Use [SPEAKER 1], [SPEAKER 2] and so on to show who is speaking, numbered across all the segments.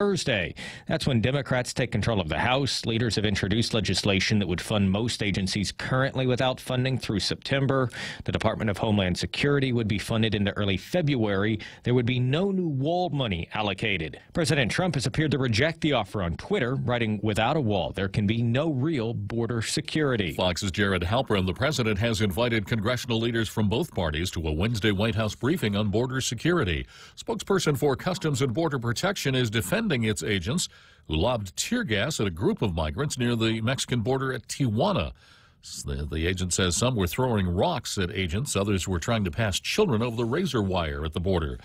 [SPEAKER 1] Thursday. That's when Democrats take control of the House. Leaders have introduced legislation that would fund most agencies currently without funding through September. The Department of Homeland Security would be funded into early February. There would be no new wall money allocated. President Trump has appeared to reject the offer on Twitter, writing, "Without a wall, there can be no real border security."
[SPEAKER 2] Fox's Jared Halpern, the president, has invited congressional leaders from both parties to a Wednesday White House briefing on border security. Spokesperson for Customs and Border Protection is defending its agents who lobbed tear gas at a group of migrants near the Mexican border at Tijuana. The agent says some were throwing rocks at agents. Others were trying to pass children over the razor wire at the border.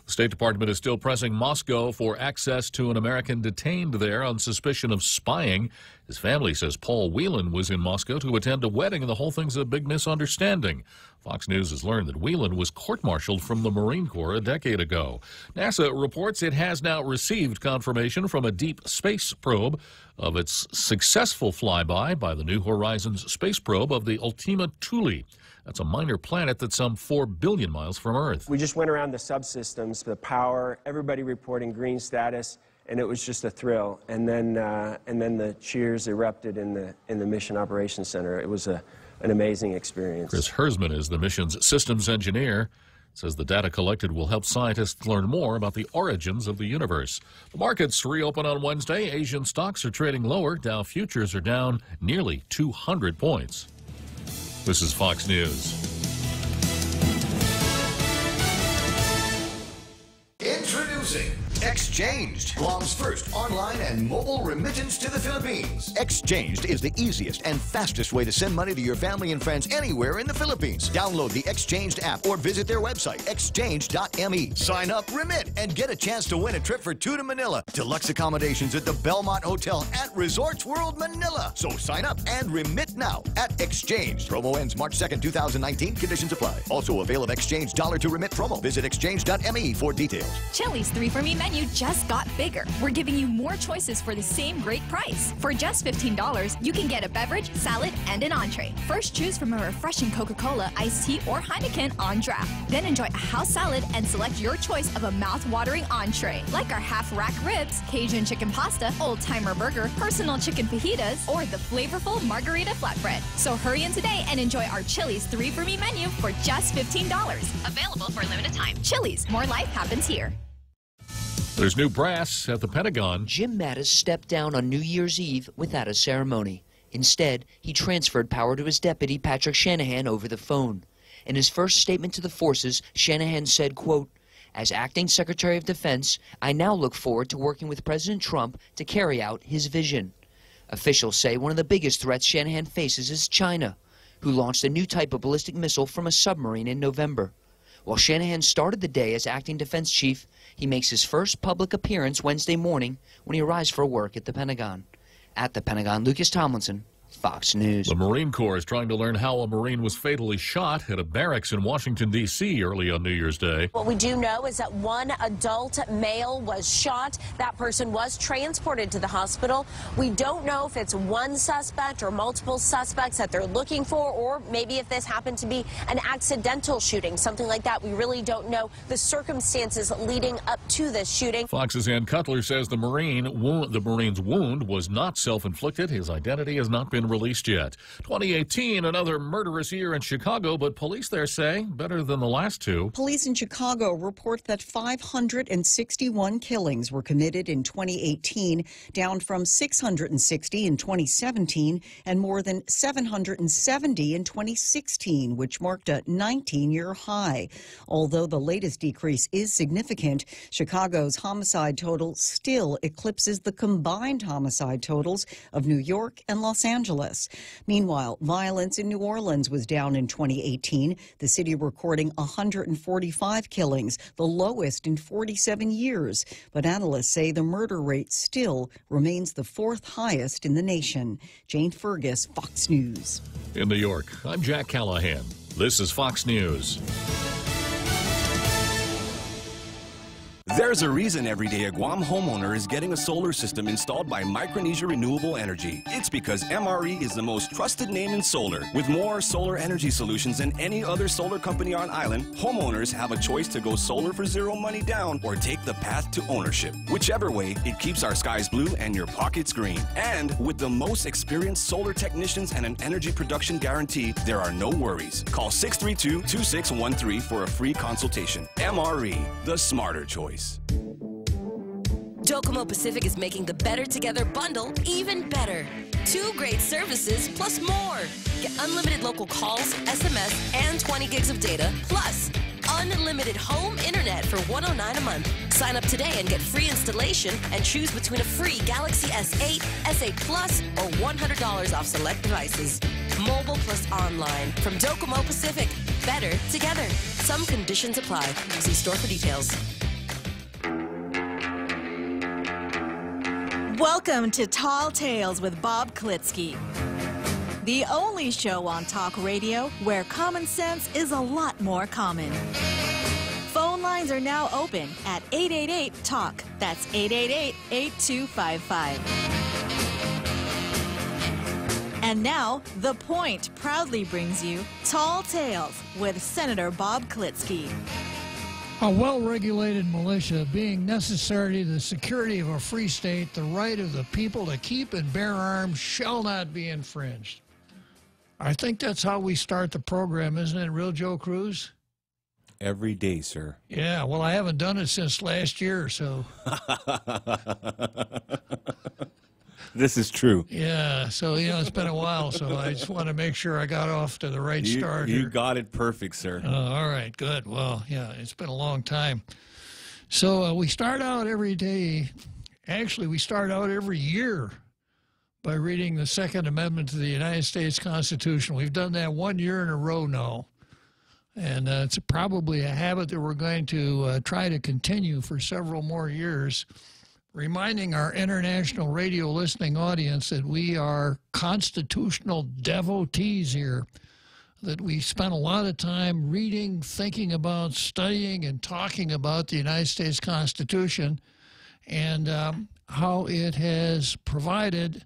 [SPEAKER 2] The State Department is still pressing Moscow for access to an American detained there on suspicion of spying. His family says Paul Whelan was in Moscow to attend a wedding, and the whole thing's a big misunderstanding. Fox News has learned that Whelan was court-martialed from the Marine Corps a decade ago. NASA reports it has now received confirmation from a deep space probe of its successful flyby by the New Horizons space probe of the Ultima Thule. That's a minor planet that's some 4 billion miles from Earth.
[SPEAKER 3] We just went around the subsystems, the power, everybody reporting green status, and it was just a thrill. And then the cheers erupted in the Mission Operations Center. It was an amazing experience.
[SPEAKER 2] Chris Hersman is the mission's systems engineer. Says the data collected will help scientists learn more about the origins of the universe. The markets reopen on Wednesday. Asian stocks are trading lower. Dow futures are down nearly 200 points. This is Fox News.
[SPEAKER 4] Introducing Exchanged, Guam's first online and mobile remittance to the Philippines. Exchanged is the easiest and fastest way to send money to your family and friends anywhere in the Philippines. Download the Exchanged app or visit their website, exchange.me. Sign up, remit, and get a chance to win a trip for two to Manila. Deluxe accommodations at the Belmont Hotel at Resorts World Manila. So sign up and remit now at Exchanged. Promo ends March 2nd, 2019. Conditions apply. Also avail of Exchange dollar to remit promo. Visit exchange.me for details.
[SPEAKER 5] Chili's 3 for Me menu just got bigger. We're giving you more choices for the same great price. For just $15, you can get a beverage, salad, and an entree. First, choose from a refreshing Coca-Cola, iced tea, or Heineken on draft. Then enjoy a house salad and select your choice of a mouth-watering entree, like our half-rack ribs, Cajun chicken pasta, old-timer burger, personal chicken fajitas, or the flavorful margarita flatbread. So hurry in today and enjoy our Chili's 3 for Me menu for just $15. Available for a limited time. Chili's, more life happens here.
[SPEAKER 2] There's new brass at the Pentagon.
[SPEAKER 6] Jim Mattis stepped down on New Year's Eve without a ceremony. Instead, he transferred power to his deputy, Patrick Shanahan, over the phone. In his first statement to the forces, Shanahan said, quote, "As acting Secretary of Defense, I now look forward to working with President Trump to carry out his vision." Officials say one of the biggest threats Shanahan faces is China, who launched a new type of ballistic missile from a submarine in November. While Shanahan started the day as acting defense chief, he makes his first public appearance Wednesday morning when he arrives for work at the Pentagon. At the Pentagon, Lucas Tomlinson, Fox News.
[SPEAKER 2] The Marine Corps is trying to learn how a Marine was fatally shot at a barracks in Washington, D.C. early on New Year's Day.
[SPEAKER 7] What we do know is that one adult male was shot. That person was transported to the hospital. We don't know if it's one suspect or multiple suspects that they're looking for, or maybe if this happened to be an accidental shooting, something like that. We really don't know the circumstances leading up to this shooting.
[SPEAKER 2] Fox's Ann Cutler says the Marine's wound was not self-inflicted. His identity has not been released yet. 2018, another murderous year in Chicago, but police there say better than the last two.
[SPEAKER 8] Police in Chicago report that 561 killings were committed in 2018, down from 660 in 2017 and more than 770 in 2016, which marked a 19-year high. Although the latest decrease is significant, Chicago's homicide total still eclipses the combined homicide totals of New York and Los Angeles. Meanwhile, violence in New Orleans was down in 2018, the city recording 145 killings, the lowest in 47 years. But analysts say the murder rate still remains the fourth highest in the nation. Jane Fergus, Fox News.
[SPEAKER 2] In New York, I'm Jack Callahan. This is Fox News.
[SPEAKER 9] There's a reason every day a Guam homeowner is getting a solar system installed by Micronesia Renewable Energy. It's because MRE is the most trusted name in solar. With more solar energy solutions than any other solar company on island, homeowners have a choice to go solar for zero money down or take the path to ownership. Whichever way, it keeps our skies blue and your pockets green. And with the most experienced solar technicians and an energy production guarantee, there are no worries. Call 632-2613 for a free consultation. MRE, the smarter choice.
[SPEAKER 10] Docomo Pacific is making the Better Together bundle even better. 2 great services plus more. Get unlimited local calls, SMS, and 20 gigs of data, plus unlimited home internet for $109 a month. Sign up today and get free installation and choose between a free Galaxy S8, S8 Plus, or $100 off select devices. Mobile plus online from Docomo Pacific. Better together. Some conditions apply. See store for details.
[SPEAKER 11] Welcome to Tall Tales with Bob Klitzkie, the only show on talk radio where common sense is a lot more common. Phone lines are now open at 888-TALK. That's 888-8255. And now, The Point proudly brings you Tall Tales with Senator Bob Klitzkie.
[SPEAKER 12] A well-regulated militia being necessary to the security of a free state, the right of the people to keep and bear arms shall not be infringed. I think that's how we start the program, isn't it, real Joe Cruz?
[SPEAKER 13] Every day, sir.
[SPEAKER 12] Yeah, well, I haven't done it since last year, so.
[SPEAKER 13] This is true.
[SPEAKER 12] Yeah, so, it's been a while, so I just want to make sure I got off to the right start here.
[SPEAKER 13] You got it perfect, sir.
[SPEAKER 12] All right, good. Well, yeah, it's been a long time. So we start out every day. Actually, we start out every year by reading the Second Amendment to the United States Constitution. We've done that 1 year in a row now. And it's probably a habit that we're going to try to continue for several more years, reminding our international radio listening audience that we are constitutional devotees here, that we spend a lot of time reading, thinking about, studying, and talking about the United States Constitution and how it has provided,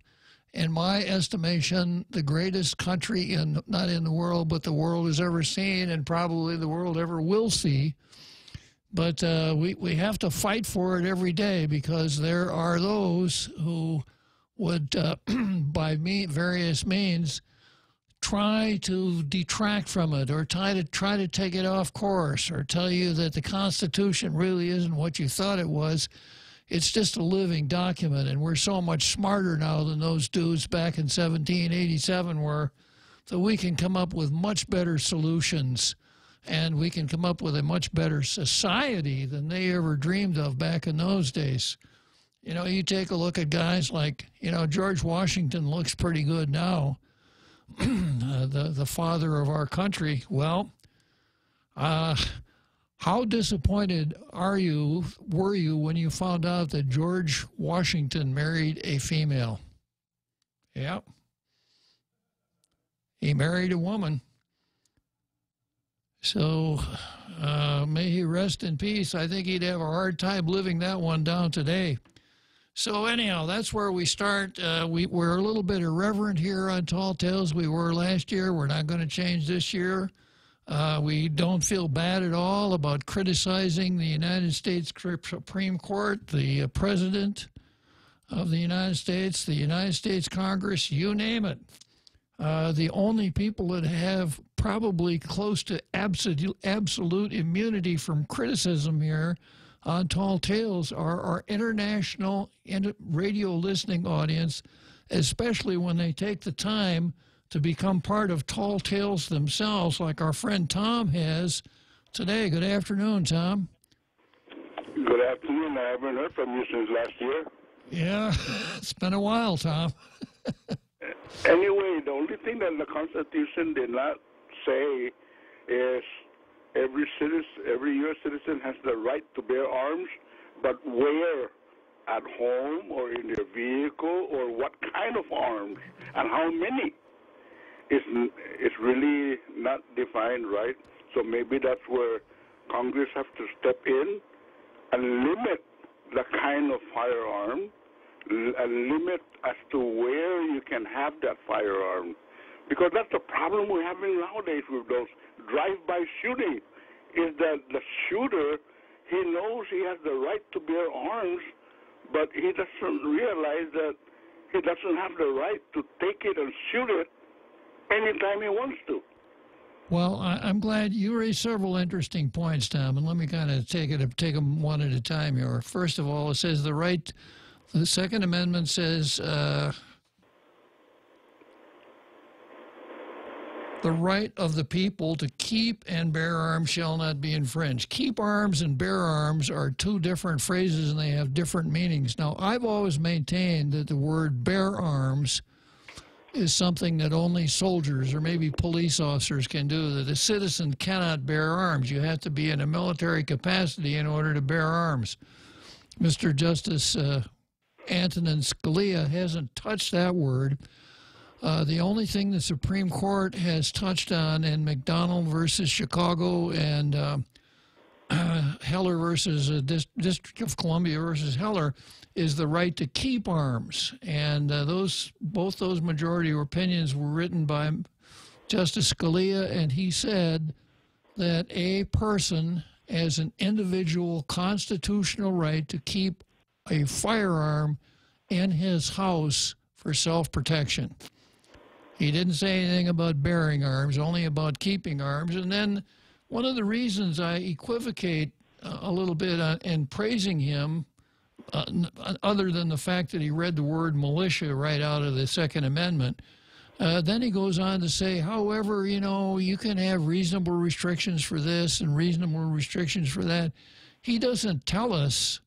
[SPEAKER 12] in my estimation, the greatest country not in the world, but the world has ever seen and probably the world ever will see. But we have to fight for it every day because there are those who would, by various means, try to detract from it or try to take it off course or tell you that the Constitution really isn't what you thought it was. It's just a living document, and we're so much smarter now than those dudes back in 1787 were, that we can come up with much better solutions. And we can come up with a much better society than they ever dreamed of back in those days. You take a look at guys like, George Washington looks pretty good now, the father of our country. Well, how disappointed were you when you found out that George Washington married a female? Yeah. He married a woman. So may he rest in peace. I think he'd have a hard time living that one down today. So anyhow, that's where we start. We're a little bit irreverent here on Tall Tales. We were last year. We're not going to change this year. We don't feel bad at all about criticizing the United States Supreme Court, the President of the United States Congress, you name it. The only people that have probably close to absolute immunity from criticism here on Tall Tales are our international radio listening audience, especially when they take the time to become part of Tall Tales themselves, like our friend Tom has today. Good afternoon, Tom.
[SPEAKER 14] Good afternoon. I haven't heard from you since last year.
[SPEAKER 12] Yeah, it's been a while, Tom.
[SPEAKER 14] Anyway, the only thing that the Constitution did not say is every U.S. citizen has the right to bear arms, but where? At home or in their vehicle, or what kind of arms and how many? It's really not defined, right? So maybe that's where Congress have to step in limit the kind of firearm, a limit as to where you can have that firearm. Because that's the problem we're having nowadays with those drive-by shootings, is that the shooter, he knows he has the right to bear arms, but he doesn't realize that he doesn't have the right to take it and shoot it anytime he wants to.
[SPEAKER 12] Well, I'm glad you raised several interesting points, Tom, and let me kind of take them one at a time here. First of all, it says the Second Amendment says the right of the people to keep and bear arms shall not be infringed. Keep arms and bear arms are two different phrases, and they have different meanings. Now, I've always maintained that the word bear arms is something that only soldiers or maybe police officers can do, that a citizen cannot bear arms. You have to be in a military capacity in order to bear arms. Mr. Justice Antonin Scalia hasn't touched that word. The only thing the Supreme Court has touched on in McDonald versus Chicago and Heller versus District of Columbia versus Heller is the right to keep arms. And both those majority opinions were written by Justice Scalia, and he said that a person has an individual constitutional right to keep a firearm in his house for self-protection. He didn't say anything about bearing arms, only about keeping arms. And then one of the reasons I equivocate a little bit in praising him, other than the fact that he read the word militia right out of the Second Amendment, then he goes on to say, however, you can have reasonable restrictions for this and reasonable restrictions for that. He doesn't tell us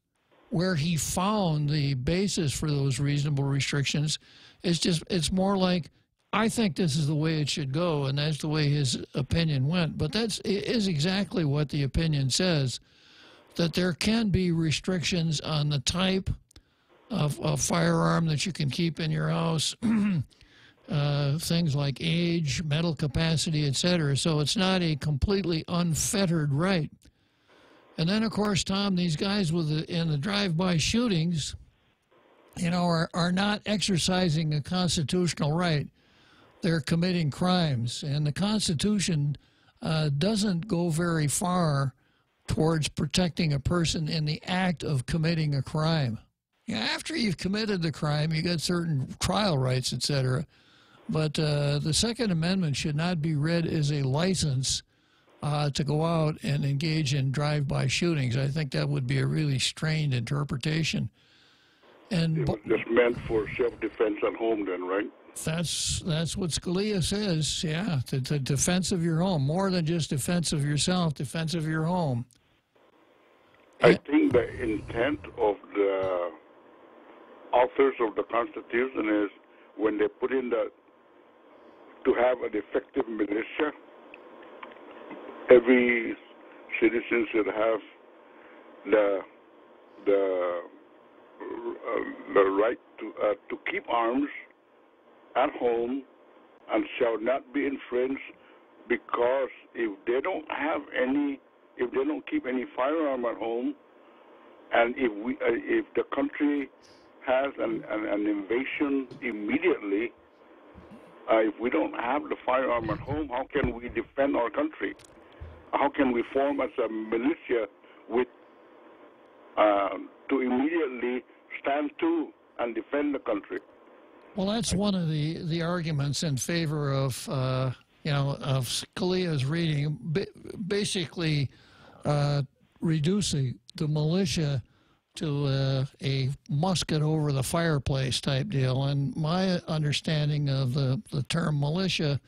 [SPEAKER 12] where he found the basis for those reasonable restrictions. It's more like, I think this is the way it should go, and that's the way his opinion went. But that is exactly what the opinion says, that there can be restrictions on the type of firearm that you can keep in your house, things like age, mental capacity, etc. So it's not a completely unfettered right. And then, of course, Tom, these guys in the drive-by shootings, are not exercising a constitutional right. They're committing crimes, and the Constitution doesn't go very far towards protecting a person in the act of committing a crime. After you've committed the crime, you got certain trial rights, etc. But the Second Amendment should not be read as a license to go out and engage in drive-by shootings. I think that would be a really strained interpretation. And
[SPEAKER 14] it was just meant for self-defense at home then, right?
[SPEAKER 12] That's what Scalia says, yeah, the defense of your home, more than just defense of yourself, defense of your home.
[SPEAKER 14] I think the intent of the authors of the Constitution is when they put in to have an effective militia, every citizen should have the right to keep arms at home and shall not be infringed, because if they don't keep any firearm at home, and if the country has an invasion immediately, if we don't have the firearm at home, how can we defend our country? How can we form as a militia to immediately stand to and defend the country?
[SPEAKER 12] Well, that's one of the arguments in favor of of Scalia's reading, basically reducing the militia to a musket over the fireplace type deal. And my understanding of the term militia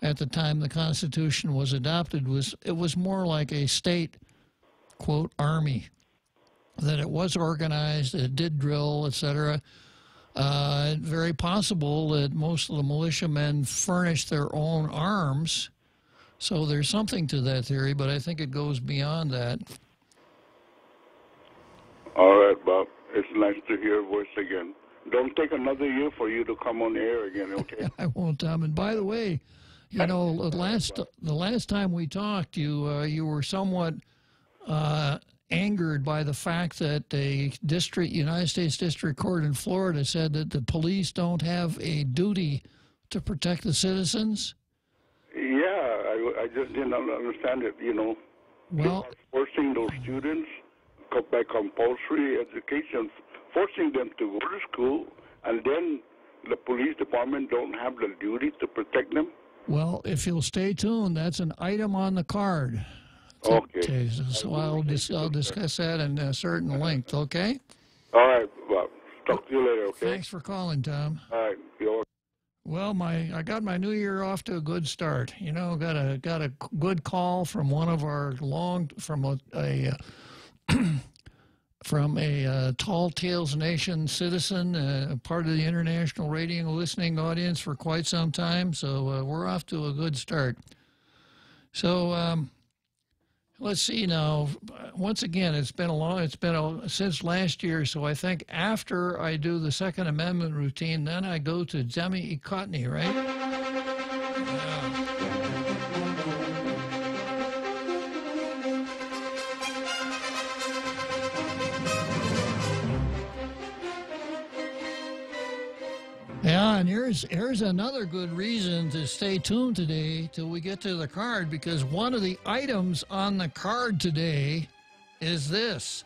[SPEAKER 12] at the time the Constitution was adopted was it was more like a state, quote, army, that it was organized, it did drill, etc. Very possible that most of the militiamen furnished their own arms. So there's something to that theory, but I think it goes beyond that.
[SPEAKER 14] All right, Bob. It's nice to hear your voice again. Don't take another year for you to come on air again, okay?
[SPEAKER 12] I won't, Tom. And by the way, the last time we talked, you were somewhat angered by the fact that a United States District Court in Florida said that the police don't have a duty to protect the citizens?
[SPEAKER 14] Yeah, I just didn't understand it, you know.
[SPEAKER 12] Well,
[SPEAKER 14] forcing those students by compulsory education, forcing them to go to school, and then the police department don't have the duty to protect them?
[SPEAKER 12] Well, if you'll stay tuned, that's an item on the card.
[SPEAKER 14] Okay.
[SPEAKER 12] So I'll discuss that in a certain length, okay?
[SPEAKER 14] All right, Bob. Talk to you later, okay?
[SPEAKER 12] Thanks for calling, Tom.
[SPEAKER 14] All right. You're
[SPEAKER 12] Well, I got my new year off to a good start. You know, got a good call from one of our from a Tall Tales Nation citizen, part of the international radio listening audience for quite some time. So we're off to a good start. So let's see now. Once again, it's been since last year. So I think after I do the Second Amendment routine, then I go to Demi Ekotny, right? Yeah, and here's another good reason to stay tuned today till we get to the card, because one of the items on the card today is this: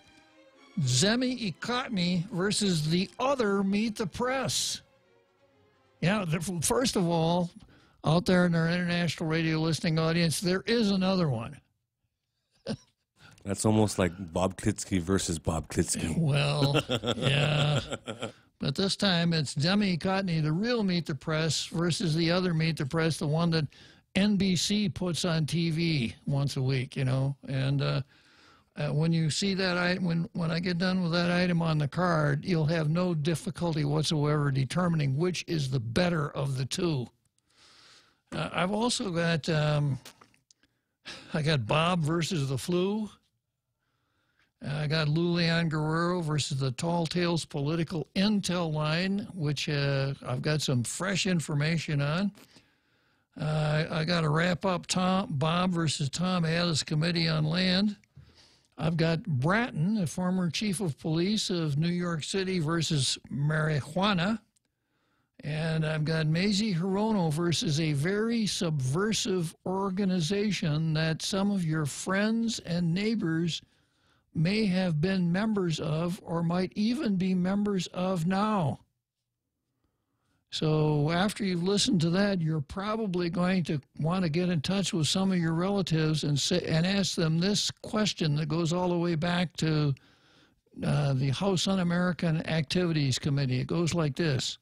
[SPEAKER 12] Demi Ekotny versus the other Meet the Press. Yeah, first of all, out there in our international radio listening audience, there is another one.
[SPEAKER 13] That's almost like Bob Klitzkie versus Bob Klitzkie.
[SPEAKER 12] Well, yeah. But this time it's Demi Ekotny, the real Meet the Press, versus the other Meet the Press, the one that NBC puts on TV once a week, you know. And when you see that, when I get done with that item on the card, you'll have no difficulty whatsoever determining which is the better of the two. I've also got, I got Bob versus the Flu. I got Lulian Guerrero versus the Tall Tales Political Intel Line, which I've got some fresh information on. I got to wrap up Bob versus Tom Addis Committee on Land. I've got Bratton, the former chief of police of New York City, versus marijuana. And I've got Mazie Hirono versus a very subversive organization that some of your friends and neighbors may have been members of or might even be members of now. So after you've listened to that, you're probably going to want to get in touch with some of your relatives and ask them this question that goes all the way back to the House Un-American Activities Committee. It goes like this: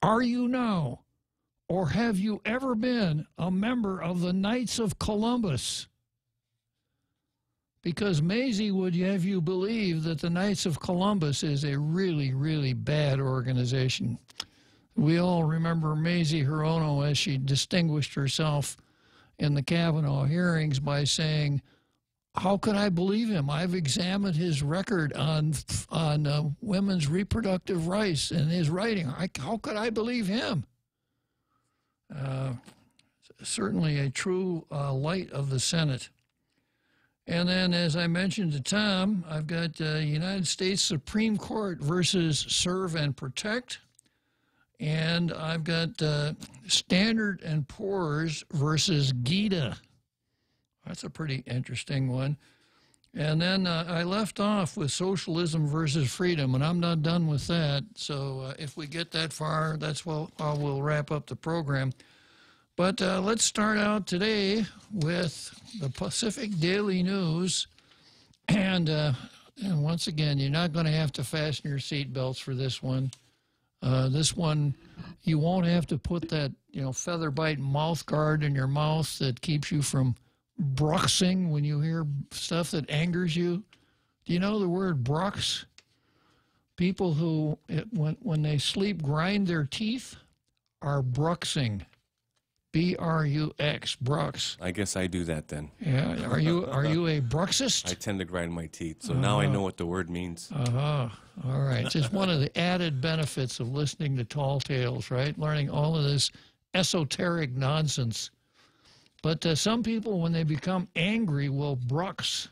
[SPEAKER 12] Are you now, or have you ever been, a member of the Knights of Columbus? Because Mazie would have you believe that the Knights of Columbus is a really, really bad organization. We all remember Mazie Hirono as she distinguished herself in the Kavanaugh hearings by saying, how could I believe him? I've examined his record on women's reproductive rights and his writing. How could I believe him? Certainly a true light of the Senate. And then, as I mentioned to Tom, I've got United States Supreme Court versus Serve and Protect. And I've got Standard & Poor's versus Gita. That's a pretty interesting one. And then I left off with Socialism versus Freedom, and I'm not done with that. So if we get that far, that's how we'll wrap up the program. But let's start out today with the Pacific Daily News. And once again, you're not going to have to fasten your seatbelts for this one. This one, you won't have to put that, feather bite mouth guard in your mouth that keeps you from bruxing when you hear stuff that angers you. Do you know the word brux? People who, when they sleep, grind their teeth are bruxing. B-R-U-X, brux.
[SPEAKER 13] I guess I do that then.
[SPEAKER 12] Yeah, are you a bruxist?
[SPEAKER 13] I tend to grind my teeth, so now I know what the word means.
[SPEAKER 12] All right. Just one of the added benefits of listening to Tall Tales, right? Learning all of this esoteric nonsense. But some people, when they become angry, will brux.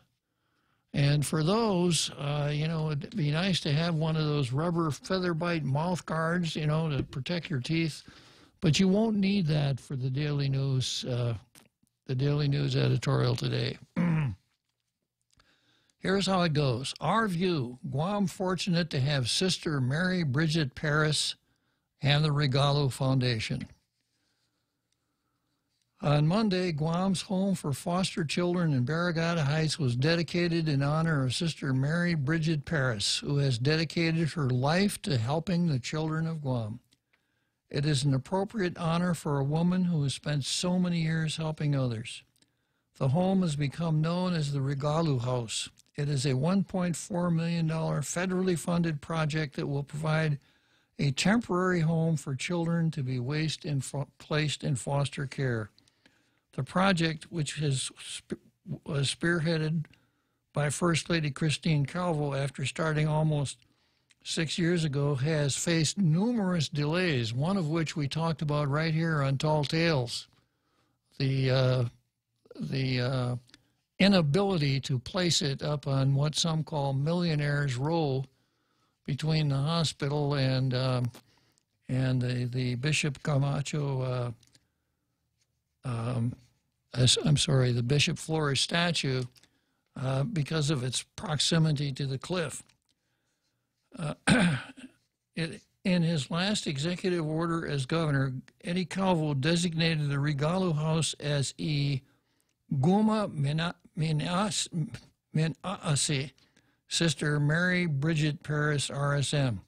[SPEAKER 12] And for those, you know, it'd be nice to have one of those rubber feather bite mouth guards, you know, to protect your teeth. But you won't need that for the Daily News editorial today. Here's how it goes. Our view, Guam fortunate to have Sister Mary Bridget Paris and the Regalo Foundation. On Monday, Guam's home for foster children in Barragata Heights was dedicated in honor of Sister Mary Bridget Paris, who has dedicated her life to helping the children of Guam. It is an appropriate honor for a woman who has spent so many years helping others. The home has become known as the Regalo House. It is a $1.4 million federally funded project that will provide a temporary home for children to be placed in foster care. The project, which was spearheaded by First Lady Christine Calvo after starting almost 6 years ago, has faced numerous delays, one of which we talked about right here on Tall Tales. The inability to place it up on what some call Millionaire's Row between the hospital and the Bishop Camacho, the Bishop Flores statue, because of its proximity to the cliff. In his last executive order as governor, Eddie Calvo designated the Regalo House as E. Guma Minaasi, Sister Mary Bridget Paris, RSM.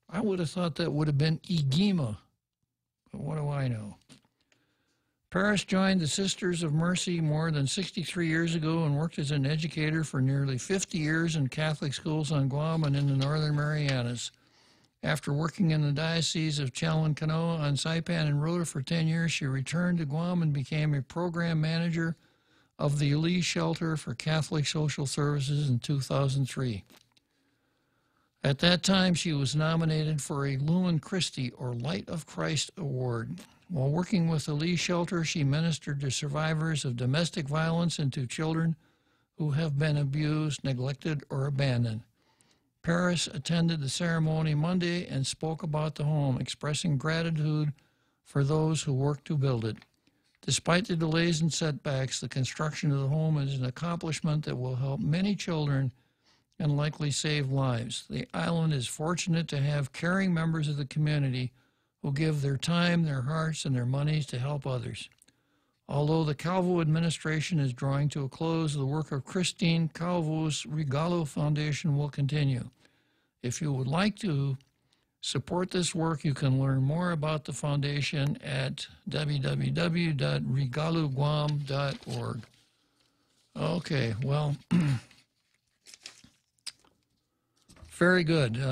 [SPEAKER 12] I would have thought that would have been Igima, but what do I know? Paris joined the Sisters of Mercy more than 63 years ago and worked as an educator for nearly 50 years in Catholic schools on Guam and in the Northern Marianas. After working in the Diocese of Chalankanoa on Saipan and Rota for 10 years, she returned to Guam and became a program manager of the Lee Shelter for Catholic Social Services in 2003. At that time, she was nominated for a Lumen Christi, or Light of Christ Award. While working with the Lee Shelter, she ministered to survivors of domestic violence and to children who have been abused, neglected, or abandoned. Paris attended the ceremony Monday and spoke about the home, expressing gratitude for those who worked to build it. Despite the delays and setbacks, the construction of the home is an accomplishment that will help many children and likely save lives. The island is fortunate to have caring members of the community who give their time, their hearts, and their monies to help others. Although the Calvo administration is drawing to a close, the work of Christine Calvo's Regalo Foundation will continue. If you would like to support this work, you can learn more about the foundation at www.regaloguam.org. Okay, well, very good.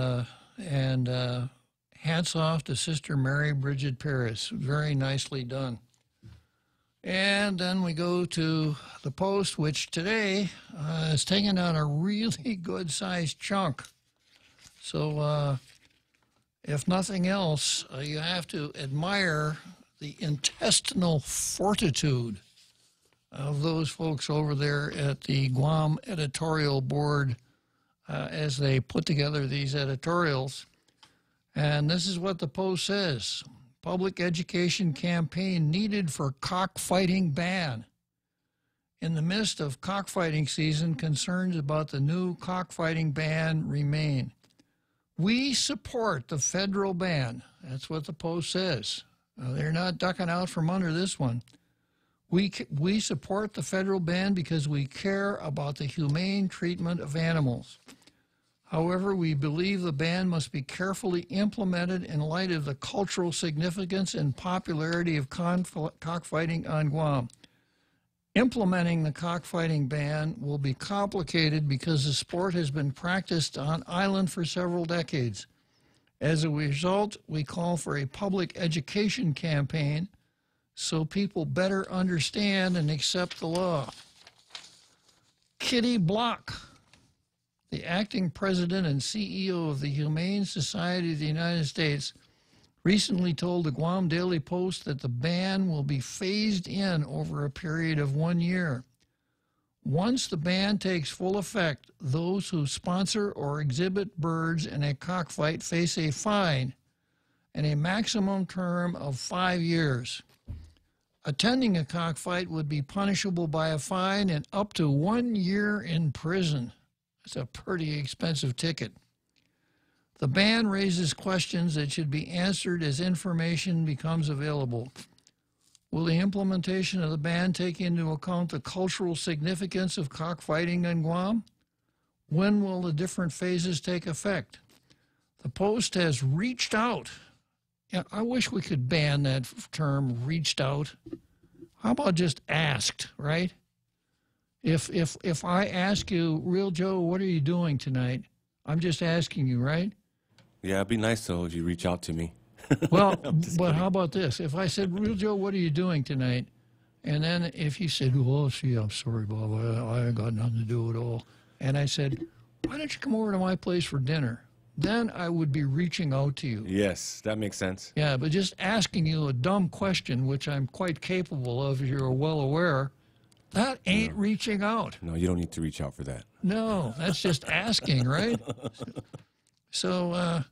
[SPEAKER 12] And hats off to Sister Mary Bridget Paris. Very nicely done. And then we go to the Post, which today is taking out a really good-sized chunk. So if nothing else, you have to admire the intestinal fortitude of those folks over there at the Guam editorial board as they put together these editorials. And this is what the Post says. Public education campaign needed for cockfighting ban. In the midst of cockfighting season, concerns about the new cockfighting ban remain. We support the federal ban. That's what the Post says. They're not ducking out from under this one. We support the federal ban because we care about the humane treatment of animals. However, we believe the ban must be carefully implemented in light of the cultural significance and popularity of cockfighting on Guam. Implementing the cockfighting ban will be complicated because the sport has been practiced on island for several decades. As a result, we call for a public education campaign so people better understand and accept the law. Kitty Block, the acting president and CEO of the Humane Society of the United States, recently told the Guam Daily Post that the ban will be phased in over a period of 1 year. Once the ban takes full effect, those who sponsor or exhibit birds in a cockfight face a fine and a maximum term of 5 years. Attending a cockfight would be punishable by a fine and up to 1 year in prison. That's a pretty expensive ticket. The ban raises questions that should be answered as information becomes available. Will the implementation of the ban take into account the cultural significance of cockfighting in Guam? When will the different phases take effect? The Post has reached out. Yeah, I wish we could ban that term, reached out. How about just asked, right? If I ask you, Real Joe, what are you doing tonight? I'm just asking you, right?
[SPEAKER 13] Yeah, it'd be nice though if you reach out to me.
[SPEAKER 12] Well, but how about this? If I said, Real Joe, what are you doing tonight? And then if you said, oh, see, I'm sorry, Bob, I ain't got nothing to do with it all. And I said, why don't you come over to my place for dinner? Then I would be reaching out to you.
[SPEAKER 13] Yes, that makes sense.
[SPEAKER 12] Yeah, but just asking you a dumb question, which I'm quite capable of, as you're well aware, that ain't reaching out.
[SPEAKER 13] No, you don't need to reach out for that.
[SPEAKER 12] No, that's just asking, right? So,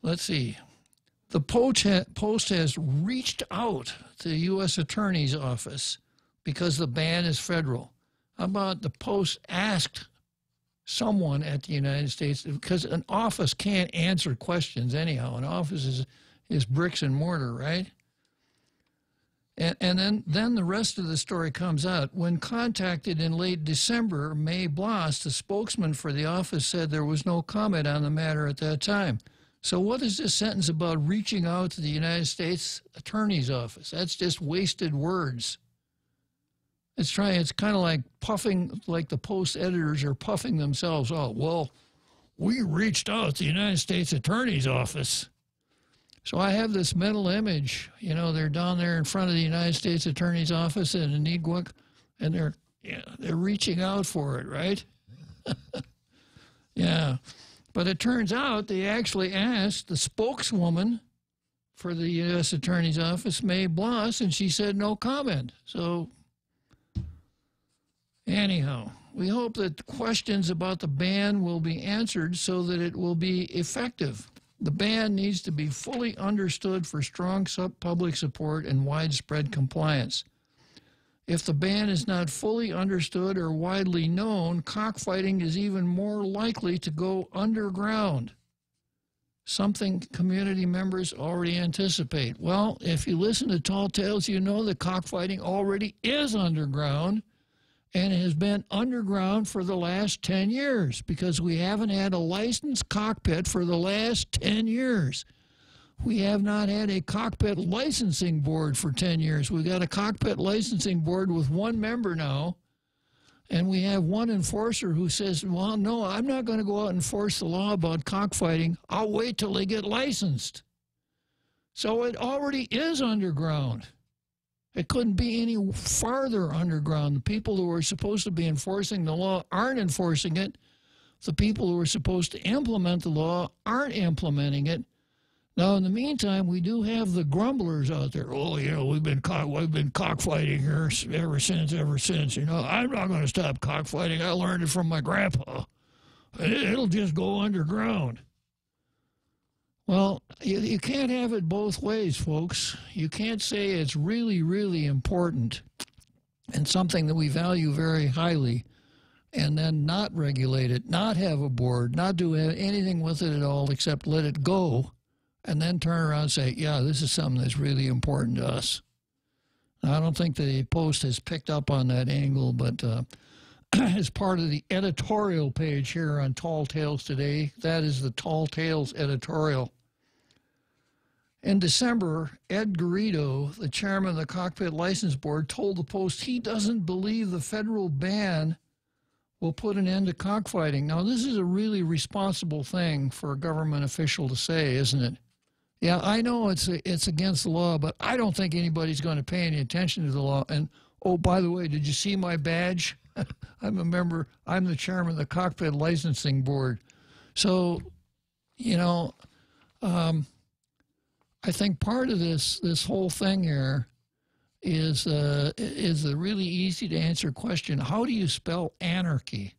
[SPEAKER 12] let's see. The Post has reached out to the U.S. Attorney's Office because the ban is federal. How about the Post asked someone at the United States, because an office can't answer questions anyhow. An office is bricks and mortar, right? And then the rest of the story comes out. When contacted in late December, May Blas, the spokesman for the office, said there was no comment on the matter at that time. So what is this sentence about reaching out to the United States Attorney's Office? That's just wasted words. It's kind of like puffing, like the Post editors are puffing themselves out. Well, we reached out to the United States Attorney's Office. So I have this mental image, you know, they're down there in front of the United States Attorney's Office in Aniguac, and they're reaching out for it, right? Yeah. But it turns out they actually asked the spokeswoman for the U.S. Attorney's Office, May Blas, and she said no comment. So anyhow, we hope that questions about the ban will be answered so that it will be effective. The ban needs to be fully understood for strong public support and widespread compliance. If the ban is not fully understood or widely known, cockfighting is even more likely to go underground, something community members already anticipate. Well, if you listen to Tall Tales, you know that cockfighting already is underground, and it has been underground for the last 10 years because we haven't had a licensed cockpit for the last 10 years. We have not had a cockpit licensing board for 10 years. We've got a cockpit licensing board with one member now, and we have one enforcer who says, well, no, I'm not going to go out and enforce the law about cockfighting. I'll wait till they get licensed. So it already is underground. It couldn't be any farther underground. The people who are supposed to be enforcing the law aren't enforcing it. The people who are supposed to implement the law aren't implementing it. Now, in the meantime, we do have the grumblers out there. Oh, you know, we've been cockfighting here ever since. You know, I'm not going to stop cockfighting. I learned it from my grandpa. It'll just go underground. Well, you can't have it both ways, folks. You can't say it's really, really important and something that we value very highly and then not regulate it, not have a board, not do anything with it at all except let it go, and then turn around and say, yeah, this is something that's really important to us. Now, I don't think the Post has picked up on that angle, but as part of the editorial page here on Tall Tales today, that is the Tall Tales editorial. In December, Ed Garrido, the chairman of the Cockpit License Board, told the Post he doesn't believe the federal ban will put an end to cockfighting. Now, this is a really responsible thing for a government official to say, isn't it? Yeah, I know it's against the law, but I don't think anybody's going to pay any attention to the law. And, oh, by the way, did you see my badge? I'm a member. I'm the chairman of the Cockpit Licensing Board. So, you know, I think part of this whole thing here is a really easy to answer question. How do you spell anarchy?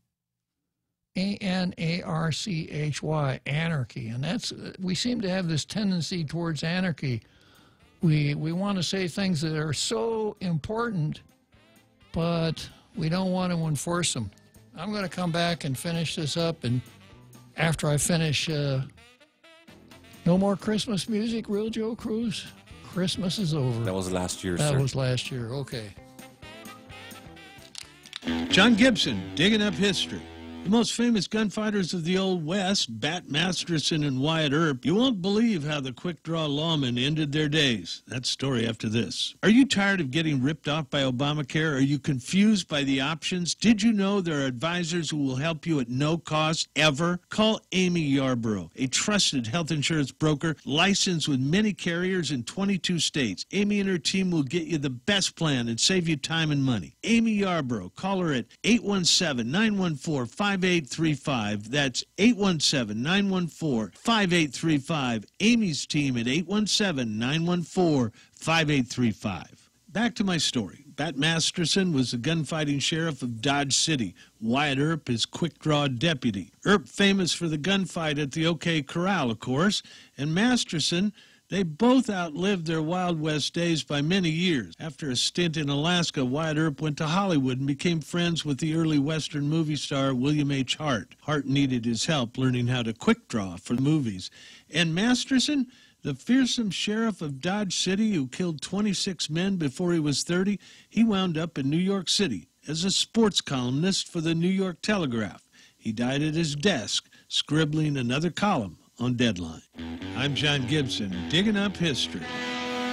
[SPEAKER 12] A-N-A-R-C-H-Y, anarchy. And that's, we seem to have this tendency towards anarchy. We want to say things that are so important, but we don't want to enforce them. I'm going to come back and finish this up, and after I finish, no more Christmas music, Real Joe Cruz? Christmas is over.
[SPEAKER 13] That was last year,
[SPEAKER 12] sir.
[SPEAKER 13] That
[SPEAKER 12] was last year, okay.
[SPEAKER 15] John Gibson, digging up history. The most famous gunfighters of the Old West, Bat Masterson and Wyatt Earp. You won't believe how the quick-draw lawmen ended their days. That story after this. Are you tired of getting ripped off by Obamacare? Are you confused by the options? Did you know there are advisors who will help you at no cost ever? Call Amy Yarborough, a trusted health insurance broker licensed with many carriers in 22 states. Amy and her team will get you the best plan and save you time and money. Amy Yarborough. Call her at 817-914-5835. That's 817-914-5835. Amy's team at 817-914-5835. Back to my story. Bat Masterson was the gunfighting sheriff of Dodge City. Wyatt Earp is quick-draw deputy. Earp famous for the gunfight at the OK Corral, of course, and Masterson, they both outlived their Wild West days by many years. After a stint in Alaska, Wyatt Earp went to Hollywood and became friends with the early Western movie star William H. Hart. Hart needed his help learning how to quick draw for movies. And Masterson, the fearsome sheriff of Dodge City who killed 26 men before he was 30, he wound up in New York City as a sports columnist for the New York Telegraph. He died at his desk, scribbling another column on Deadline. I'm John Gibson, digging up history.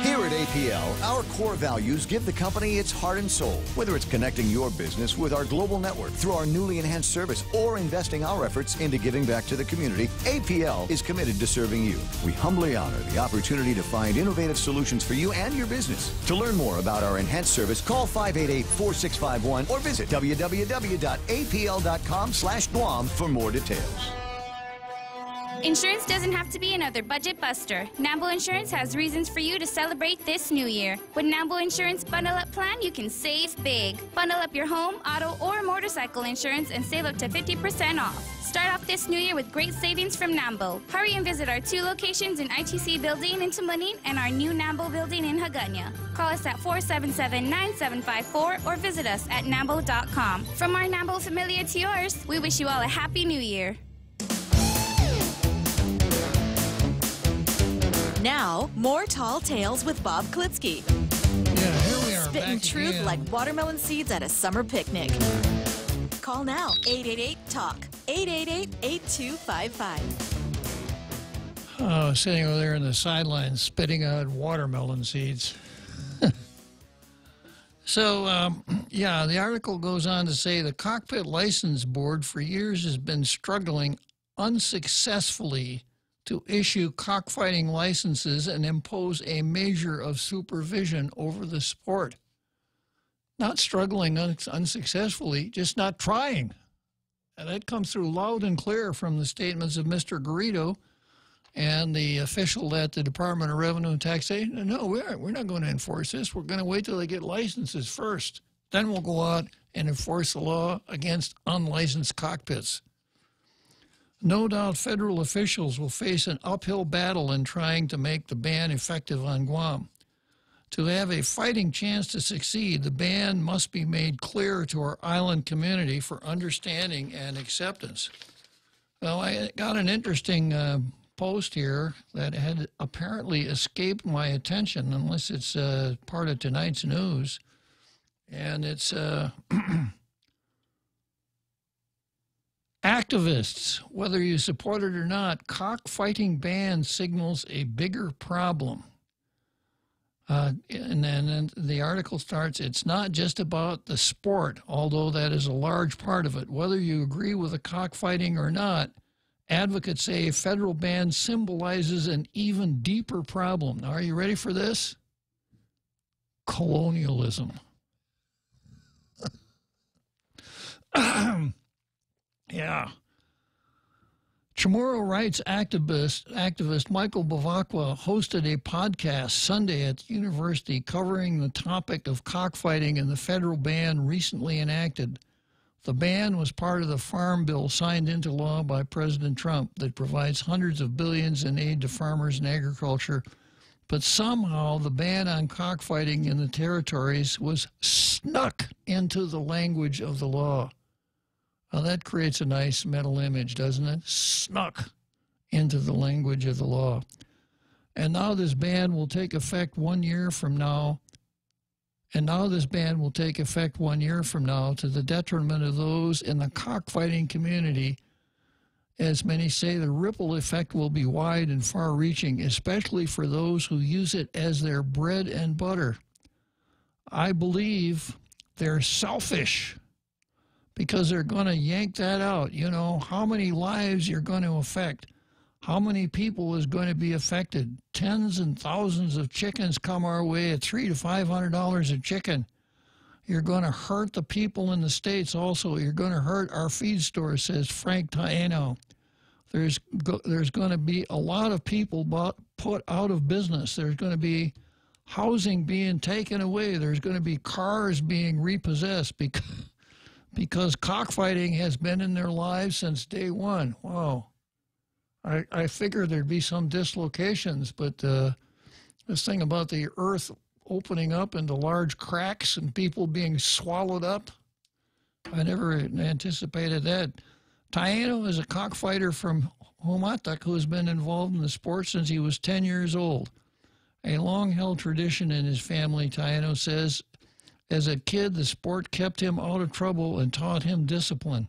[SPEAKER 4] Here at APL, our core values give the company its heart and soul. Whether it's connecting your business with our global network through our newly enhanced service or investing our efforts into giving back to the community, APL is committed to serving you. We humbly honor the opportunity to find innovative solutions for you and your business. To learn more about our enhanced service, call 588-4651 or visit www.apl.com/Guam for more details.
[SPEAKER 16] Insurance doesn't have to be another budget buster. Nambo Insurance has reasons for you to celebrate this new year. With Nambo Insurance Bundle Up Plan, you can save big. Bundle up your home, auto, or motorcycle insurance and save up to 50% off. Start off this new year with great savings from Nambo. Hurry and visit our 2 locations in ITC Building in Tumalin and our new Nambo Building in Hagåtña. Call us at 477-9754 or visit us at nambo.com. From our Nambo familia to yours, we wish you all a happy new year.
[SPEAKER 11] Now, more Tall Tales with Bob Klitzkie.
[SPEAKER 12] Yeah, here we are.
[SPEAKER 11] Spitting truth
[SPEAKER 12] again.
[SPEAKER 11] like watermelon seeds at a summer picnic. Call now, 888-TALK, 888-8255.
[SPEAKER 12] Oh, sitting over there in the sidelines, spitting out watermelon seeds. So, yeah, the article goes on to say the Cockpit License Board for years has been struggling unsuccessfully to issue cockfighting licenses and impose a measure of supervision over the sport. Not struggling unsuccessfully, just not trying. And that comes through loud and clear from the statements of Mr. Garrido and the official at the Department of Revenue and Taxation. No, we're not going to enforce this. We're going to wait till they get licenses first. Then we'll go out and enforce the law against unlicensed cockpits. No doubt federal officials will face an uphill battle in trying to make the ban effective on Guam. To have a fighting chance to succeed, the ban must be made clear to our island community for understanding and acceptance. Well, I got an interesting post here that had apparently escaped my attention, unless it's part of tonight's news. And it's activists, whether you support it or not, cockfighting ban signals a bigger problem. And then the article starts, it's not just about the sport, although that is a large part of it. Whether you agree with the cockfighting or not, advocates say a federal ban symbolizes an even deeper problem. Now, are you ready for this? Colonialism. Yeah. Chamorro rights activist Michael Bavacqua hosted a podcast Sunday at the university covering the topic of cockfighting and the federal ban recently enacted. The ban was part of the farm bill signed into law by President Trump that provides hundreds of billions in aid to farmers and agriculture. But somehow the ban on cockfighting in the territories was snuck into the language of the law. Well, that creates a nice mental image, doesn't it? Snuck into the language of the law. And now this ban will take effect 1 year from now. And now this ban will take effect 1 year from now to the detriment of those in the cockfighting community. As many say, the ripple effect will be wide and far-reaching, especially for those who use it as their bread and butter. I believe they're selfish because they're going to yank that out. You know, how many lives you're going to affect? How many people is going to be affected? Tens and thousands of chickens come our way at $300 to $500 a chicken. You're going to hurt the people in the States also. You're going to hurt our feed store, says Frank Taino. There's going to be a lot of people put out of business. There's going to be housing being taken away. There's going to be cars being repossessed because cockfighting has been in their lives since day one. Wow. I figured there'd be some dislocations, but this thing about the earth opening up into large cracks and people being swallowed up, I never anticipated that. Taino is a cockfighter from Humatak who has been involved in the sport since he was 10 years old. A long-held tradition in his family, Taino says. As a kid, the sport kept him out of trouble and taught him discipline.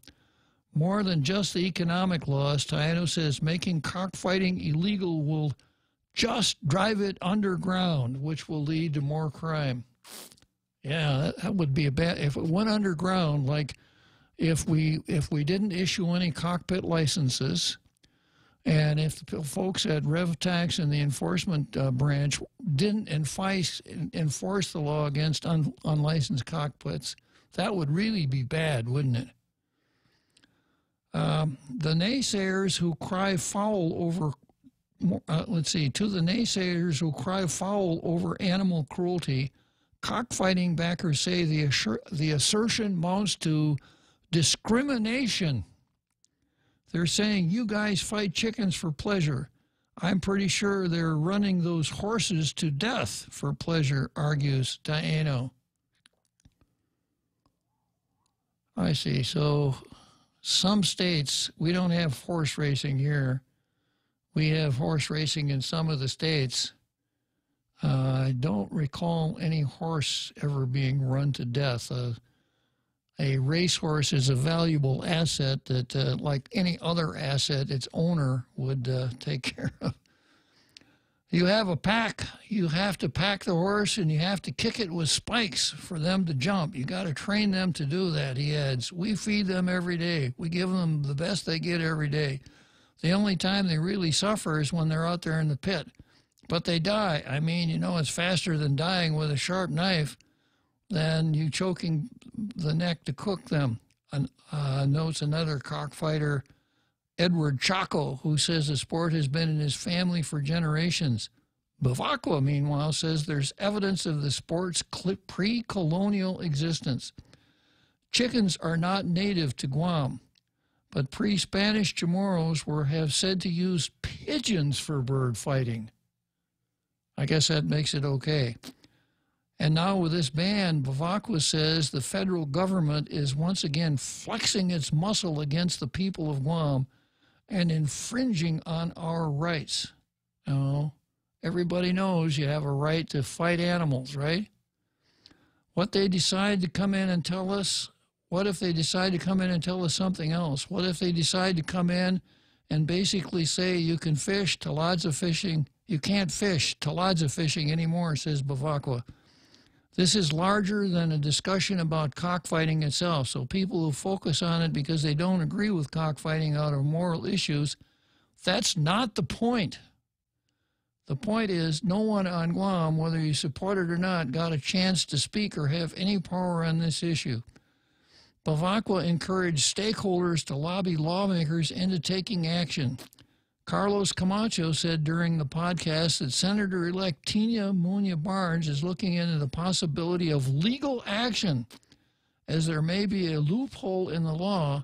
[SPEAKER 12] More than just the economic laws, Taino says making cockfighting illegal will just drive it underground, which will lead to more crime. Yeah, that would be a bad... If it went underground, like if we didn't issue any cockpit licenses, and if the folks at RevTax and the enforcement branch didn't enforce the law against unlicensed cockpits, that would really be bad, wouldn't it? The naysayers who cry foul over, to the naysayers who cry foul over animal cruelty, cockfighting backers say the assertion amounts to discrimination. They're saying, you guys fight chickens for pleasure. I'm pretty sure they're running those horses to death for pleasure, argues Taino. I see. So some states, we don't have horse racing here. We have horse racing in some of the states. I don't recall any horse ever being run to death. A racehorse is a valuable asset that, like any other asset, its owner would take care of. You have a pack. You have to pack the horse, and you have to kick it with spikes for them to jump. You got to train them to do that, he adds. We feed them every day. We give them the best they get every day. The only time they really suffer is when they're out there in the pit. But they die. I mean, you know, it's faster than dying with a sharp knife than you choking the neck to cook them. Notes another cockfighter, Edward Chaco, who says the sport has been in his family for generations. Bavacqua, meanwhile, says there's evidence of the sport's pre-colonial existence. Chickens are not native to Guam, but pre-Spanish Chamorros have said to use pigeons for bird fighting. I guess that makes it okay. And now with this ban, Bavacqua says the federal government is once again flexing its muscle against the people of Guam and infringing on our rights. You know, everybody knows you have a right to fight animals, right? What they decide to come in and tell us, what if they decide to come in and tell us something else? What if they decide to come in and basically say you can fish to lots of fishing, you can't fish to lots of fishing anymore, says Bavacqua. This is larger than a discussion about cockfighting itself, so people who focus on it because they don't agree with cockfighting out of moral issues, that's not the point. The point is no one on Guam, whether you support it or not, got a chance to speak or have any power on this issue. Bavacqua encouraged stakeholders to lobby lawmakers into taking action. Carlos Camacho said during the podcast that Senator-elect Tina Muñoz Barnes is looking into the possibility of legal action, as there may be a loophole in the law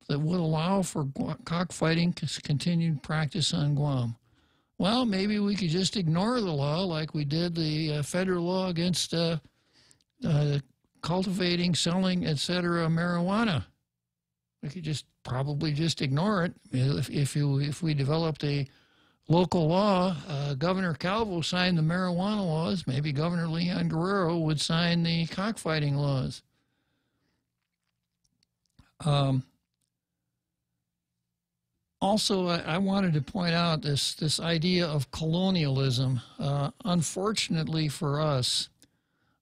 [SPEAKER 12] that would allow for cockfighting continued practice on Guam. Well, maybe we could just ignore the law like we did the federal law against cultivating, selling, etc. marijuana. We could just probably just ignore it. If we developed a local law, Governor Calvo signed the marijuana laws, maybe Governor Leon Guerrero would sign the cockfighting laws. Also, I wanted to point out this idea of colonialism. Unfortunately for us,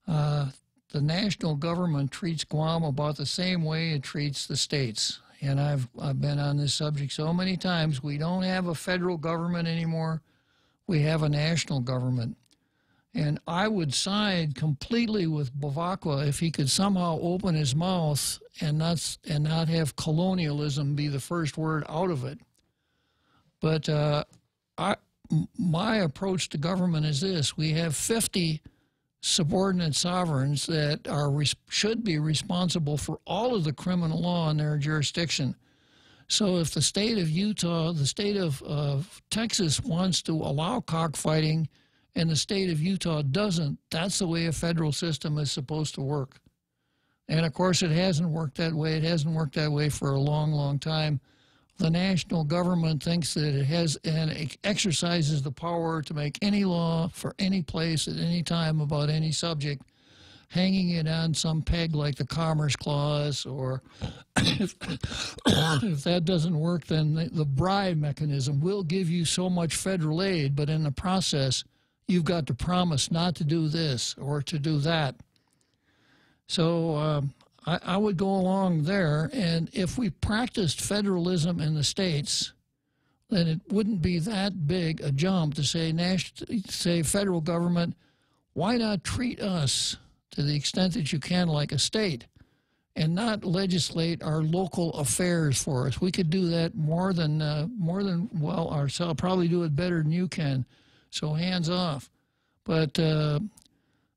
[SPEAKER 12] the national government treats Guam about the same way it treats the states. And I've been on this subject so many times. We don't have a federal government anymore. We have a national government. And I would side completely with Bavacqua if he could somehow open his mouth and not have colonialism be the first word out of it. But my approach to government is this. We have 50 subordinate sovereigns that should be responsible for all of the criminal law in their jurisdiction. So if the state of Utah, the state of Texas wants to allow cockfighting and the state of Utah doesn't, that's the way a federal system is supposed to work. And of course it hasn't worked that way. It hasn't worked that way for a long, long time. The national government thinks that it has and it exercises the power to make any law for any place at any time about any subject, hanging it on some peg like the Commerce Clause, or if that doesn't work, then the bribe mechanism will give you so much federal aid, but in the process, you've got to promise not to do this or to do that. So I would go along there, and if we practiced federalism in the states, then it wouldn't be that big a jump to say federal government, why not treat us to the extent that you can like a state and not legislate our local affairs for us? We could do that more than well ourselves, probably do it better than you can, so hands off. But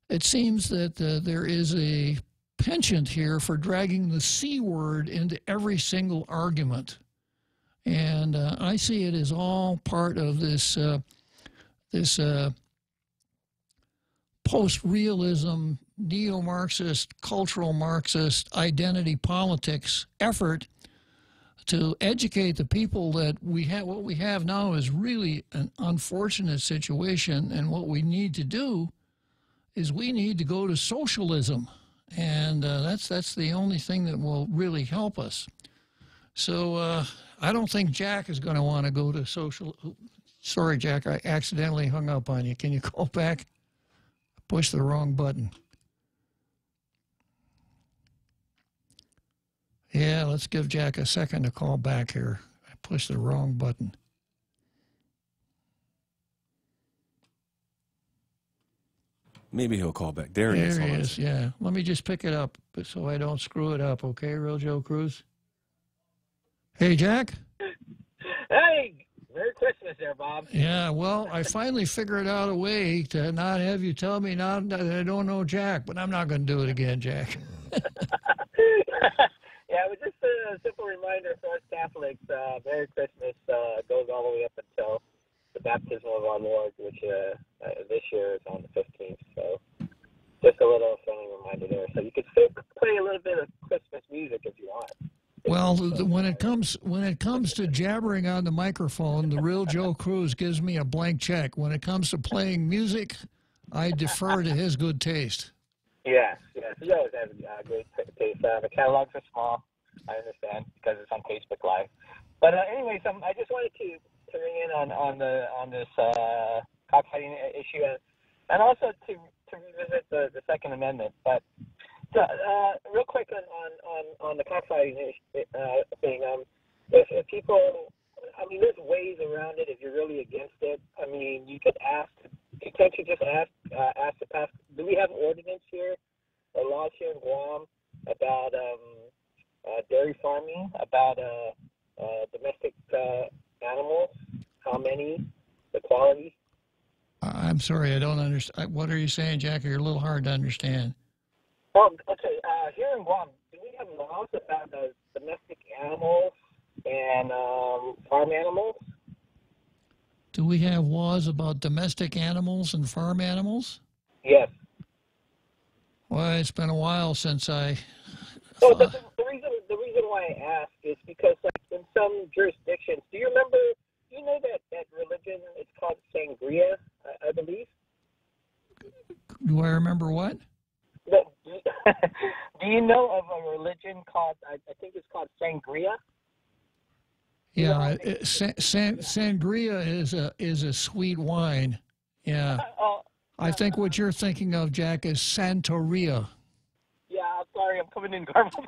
[SPEAKER 12] it seems that there is a penchant here for dragging the C word into every single argument. And I see it as all part of this post-realism, neo-Marxist, cultural Marxist identity politics effort to educate the people that what we have now is really an unfortunate situation, and what we need to do is we need to go to socialism. And that's the only thing that will really help us. So I don't think Jack is going to want to go to social. Sorry, Jack, I accidentally hung up on you. Can you call back? I pushed the wrong button. Yeah, let's give Jack a second to call back here. I pushed the wrong button.
[SPEAKER 13] Maybe he'll call back. There he is.
[SPEAKER 12] Yeah. Let me just pick it up so I don't screw it up, okay, Real Joe Cruz? Hey, Jack?
[SPEAKER 17] Hey, Merry Christmas there, Bob.
[SPEAKER 12] Yeah, well, I finally figured out a way to not have you tell me now that I don't know Jack, but I'm not going to do it again, Jack.
[SPEAKER 17] Yeah, it was just a simple reminder for us Catholics. Merry Christmas goes all the way up until the baptism of our Lord, which this year is on the 15th. So just a little friendly reminder there. So you could still play a little bit of Christmas music if you want.
[SPEAKER 12] Well, when it comes to jabbering on the microphone, the Real Joe Cruz gives me a blank check. When it comes to playing music, I defer to his good taste.
[SPEAKER 17] Yes. He always has a great taste. The catalogs are small, I understand, because it's on Facebook Live. But anyways, I just wanted to ring in on this cockfighting issue, and also to revisit the Second Amendment. But real quick on the cockfighting thing, if people, I mean, there's ways around it if you're really against it. I mean, you could ask, can't you just ask to pass? Do we have ordinance here or laws here in Guam about
[SPEAKER 12] I'm sorry, I don't understand. What are you saying, Jack? You're a little hard to understand.
[SPEAKER 17] Oh, okay. Here in Guam, do we have laws about domestic animals and farm animals?
[SPEAKER 12] Do we have laws about domestic animals and farm animals?
[SPEAKER 17] Yes.
[SPEAKER 12] Well, it's been a while since I...
[SPEAKER 17] So the reason why I ask is because, like, in some jurisdictions, do you know that religion, it's called Sangria, I believe?
[SPEAKER 12] Do I remember what?
[SPEAKER 17] Do you know of a religion called, I think it's called Sangria?
[SPEAKER 12] Yeah, sangria is a sweet wine. Yeah. I think what you're thinking of, Jack, is Santeria.
[SPEAKER 17] Yeah, I'm sorry, I'm coming in garbled.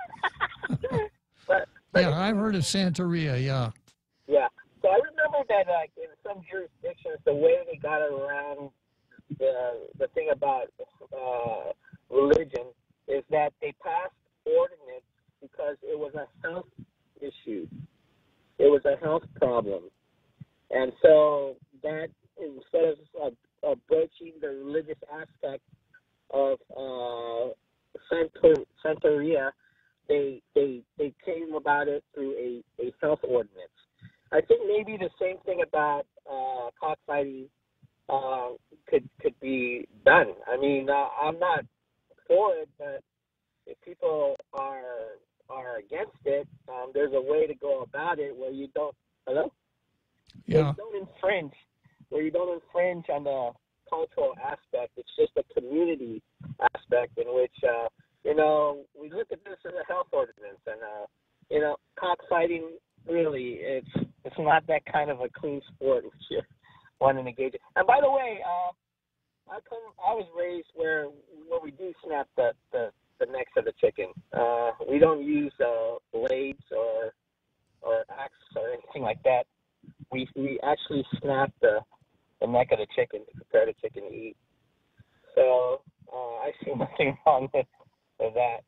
[SPEAKER 12] Yeah, I've heard of Santeria, yeah.
[SPEAKER 17] Yeah. So I remember that, like, in some jurisdictions, the way they got around the thing about religion is that they passed ordinance because it was a health issue. It was a health problem. And so that, instead of broaching the religious aspect of Santeria, they came about it through a health ordinance. I think maybe the same thing about cockfighting could be done. I mean, I'm not for it, but if people are against it, there's a way to go about it where you don't. Hello?
[SPEAKER 12] Yeah.
[SPEAKER 17] Where you don't infringe on the cultural aspect. It's just a community aspect in which we look at this as a health ordinance, and cockfighting really it's not that kind of a clean sport which you want to engage in. And by the way, I was raised where we do snap the necks of the chicken. We don't use blades or axe or anything like that. We actually snap the neck of the chicken to prepare the chicken to eat. So I see nothing wrong with that.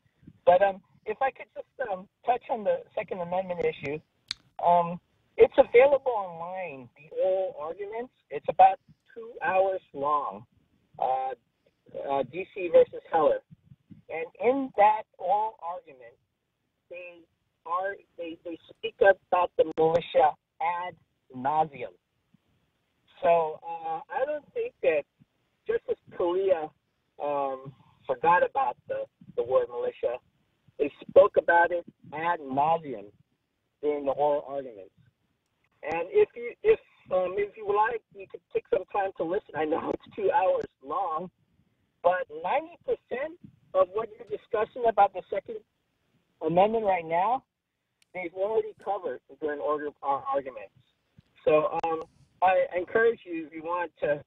[SPEAKER 17] But if I could just touch on the Second Amendment issue, it's available online, the oral arguments. It's about 2 hours long, D.C. versus Heller. And in that oral argument, they speak about the militia ad nauseum. So I don't think that Justice Scalia forgot about the word militia. They spoke about it ad nauseum during the oral arguments. And if you like, you could take some time to listen. I know it's 2 hours long, but 90% of what you're discussing about the Second Amendment right now, they've already covered during arguments. So I encourage you, if you want to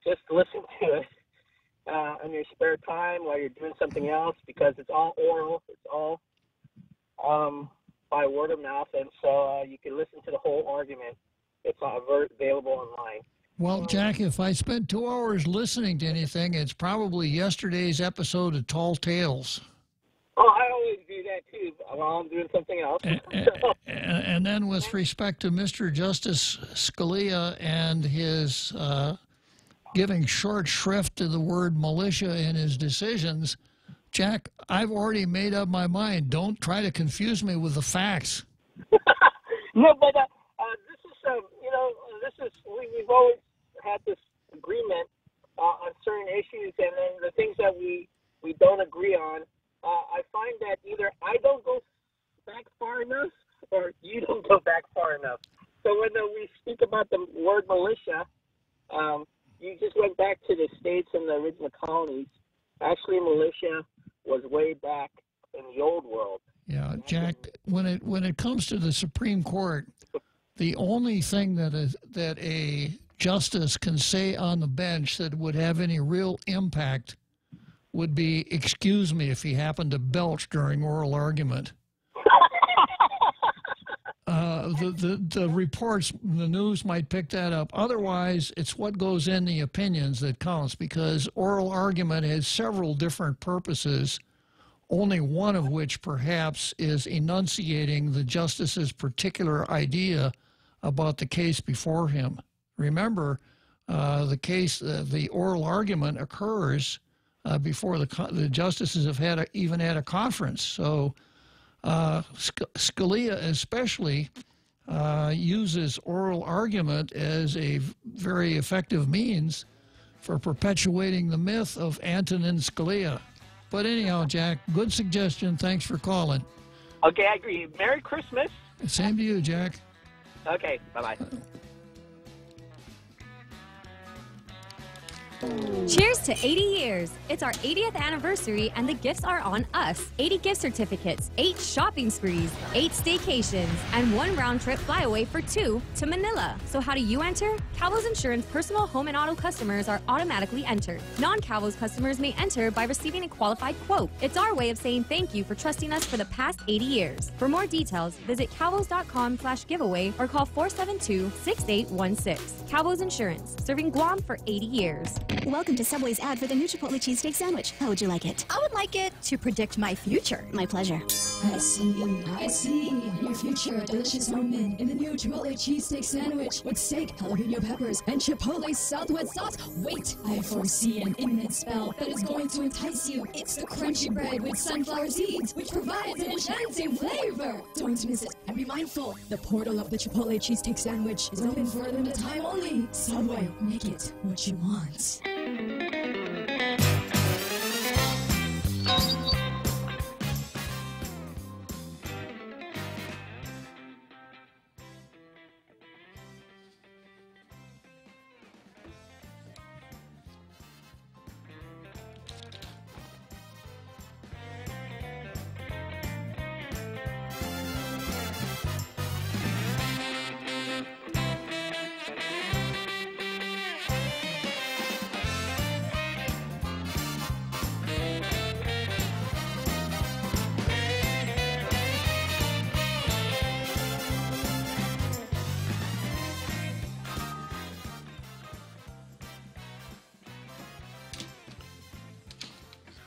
[SPEAKER 17] just listen to it in your spare time while you're doing something else, because it's all oral. It's all by word of mouth, and so you can listen to the whole argument. It's available online.
[SPEAKER 12] Well, Jack, if I spent 2 hours listening to anything, it's probably yesterday's episode of Tall Tales.
[SPEAKER 17] Oh, I always do that, too, while I'm doing something else.
[SPEAKER 12] And then with respect to Mr. Justice Scalia and his giving short shrift to the word militia in his decisions, Jack, I've already made up my mind. Don't try to confuse me with the facts.
[SPEAKER 17] No, but we've always had this agreement on certain issues, and then the things that we don't agree on, I find that either I don't go back far enough or you don't go back far enough. So when we speak about the word militia, you just went back to the states and the original colonies. Actually, militia was way back in the old world.
[SPEAKER 12] Yeah, Jack, when it comes to the Supreme Court, the only thing that a justice can say on the bench that would have any real impact would be, excuse me, if he happened to belch during oral argument. The reports, the news might pick that up. Otherwise, it's what goes in the opinions that counts, because oral argument has several different purposes, only one of which perhaps is enunciating the justice's particular idea about the case before him. Remember, the oral argument occurs before the justices have even had a conference. So Scalia especially uses oral argument as a very effective means for perpetuating the myth of Antonin Scalia. But anyhow, Jack, good suggestion. Thanks for calling.
[SPEAKER 18] Okay, I agree. Merry Christmas.
[SPEAKER 12] Same to you, Jack.
[SPEAKER 18] Okay, bye-bye.
[SPEAKER 19] Cheers to 80 years. It's our 80th anniversary and the gifts are on us. 80 gift certificates, 8 shopping sprees, 8 staycations, and 1 round-trip flyaway for 2 to Manila. So how do you enter? Calvo's Insurance personal home and auto customers are automatically entered. Non-Calvo's customers may enter by receiving a qualified quote. It's our way of saying thank you for trusting us for the past 80 years. For more details, visit calvos.com/giveaway or call 472-6816. Calvo's Insurance, serving Guam for 80 years.
[SPEAKER 20] Welcome to Subway's ad for the new Chipotle cheesesteak sandwich. How would you like it?
[SPEAKER 19] I would like it to predict my future.
[SPEAKER 20] My pleasure.
[SPEAKER 21] I see your future. Delicious moment in the new Chipotle cheesesteak sandwich with steak, jalapeno peppers, and Chipotle Southwest sauce. Wait, I foresee an imminent spell that is going to entice you. It's the crunchy bread with sunflower seeds, which provides an enchanting flavor. Don't miss it, and be mindful, the portal of the Chipotle cheesesteak sandwich is open for a limited time only. Subway, make it what you want.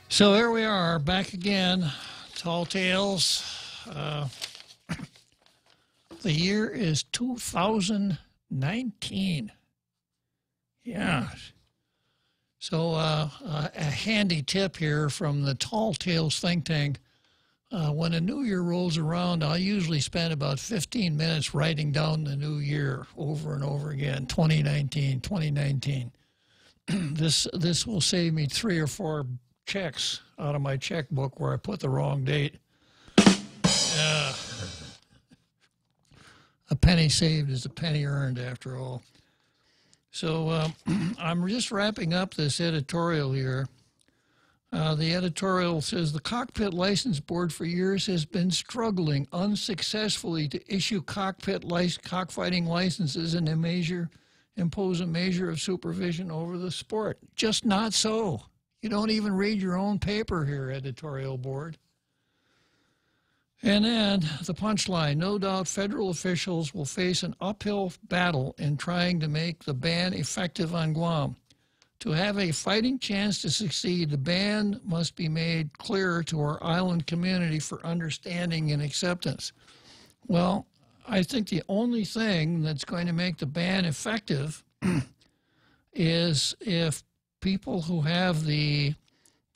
[SPEAKER 12] So there we are, back again, Tall Tales. The year is 2019. Yeah. So a handy tip here from the Tall Tales think tank. When a new year rolls around, I usually spend about 15 minutes writing down the new year over and over again, 2019, 2019. This will save me 3 or 4 checks out of my checkbook where I put the wrong date. A penny saved is a penny earned, after all. So I'm just wrapping up this editorial here. The editorial says, the Cockpit License Board for years has been struggling unsuccessfully to issue cockfighting licenses and impose a measure of supervision over the sport. Just not so. You don't even read your own paper here, editorial board. And then the punchline, no doubt federal officials will face an uphill battle in trying to make the ban effective on Guam. To have a fighting chance to succeed, the ban must be made clearer to our island community for understanding and acceptance. Well, I think the only thing that's going to make the ban effective is if people who have the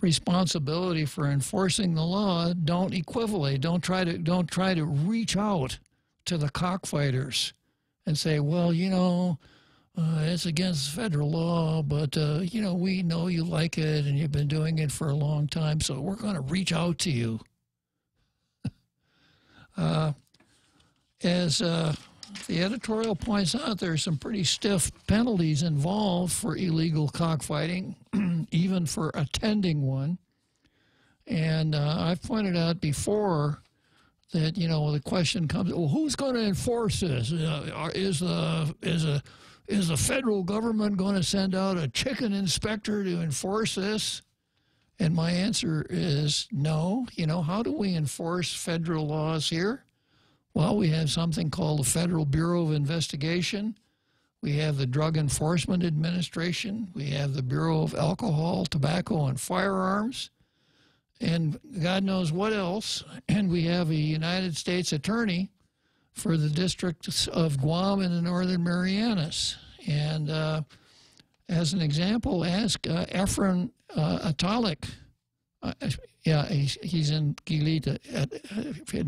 [SPEAKER 12] responsibility for enforcing the law don't equivalate, don't try to reach out to the cockfighters and say, well, you know, it's against federal law, but, you know, we know you like it and you've been doing it for a long time, so we're going to reach out to you. As the editorial points out, there are some pretty stiff penalties involved for illegal cockfighting, even for attending one. And I've pointed out before that, you know, the question comes, well, who's going to enforce this? Is the federal government going to send out a chicken inspector to enforce this? And my answer is no. You know, how do we enforce federal laws here? Well, we have something called the Federal Bureau of Investigation. We have the Drug Enforcement Administration. We have the Bureau of Alcohol, Tobacco, and Firearms. And God knows what else. And we have a United States Attorney for the districts of Guam and the Northern Marianas. And As an example, ask Efren Atalik. Yeah, he's in Gilita.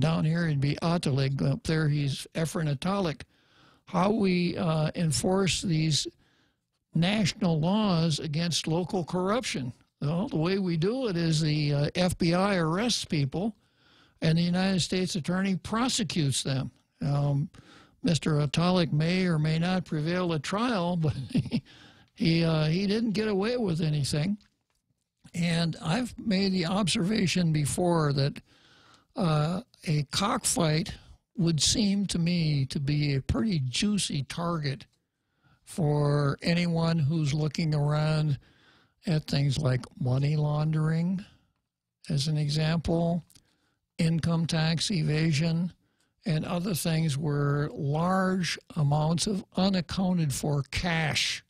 [SPEAKER 12] Down here, it'd be Atalik. Up there, he's Efren Atalik. How we enforce these national laws against local corruption. Well, the way we do it is the FBI arrests people, and the United States Attorney prosecutes them. Mr. Atalik may or may not prevail at trial, but he didn't get away with anything. And I've made the observation before that a cockfight would seem to me to be a pretty juicy target for anyone who's looking around at things like money laundering, as an example, income tax evasion, and other things where large amounts of unaccounted for cash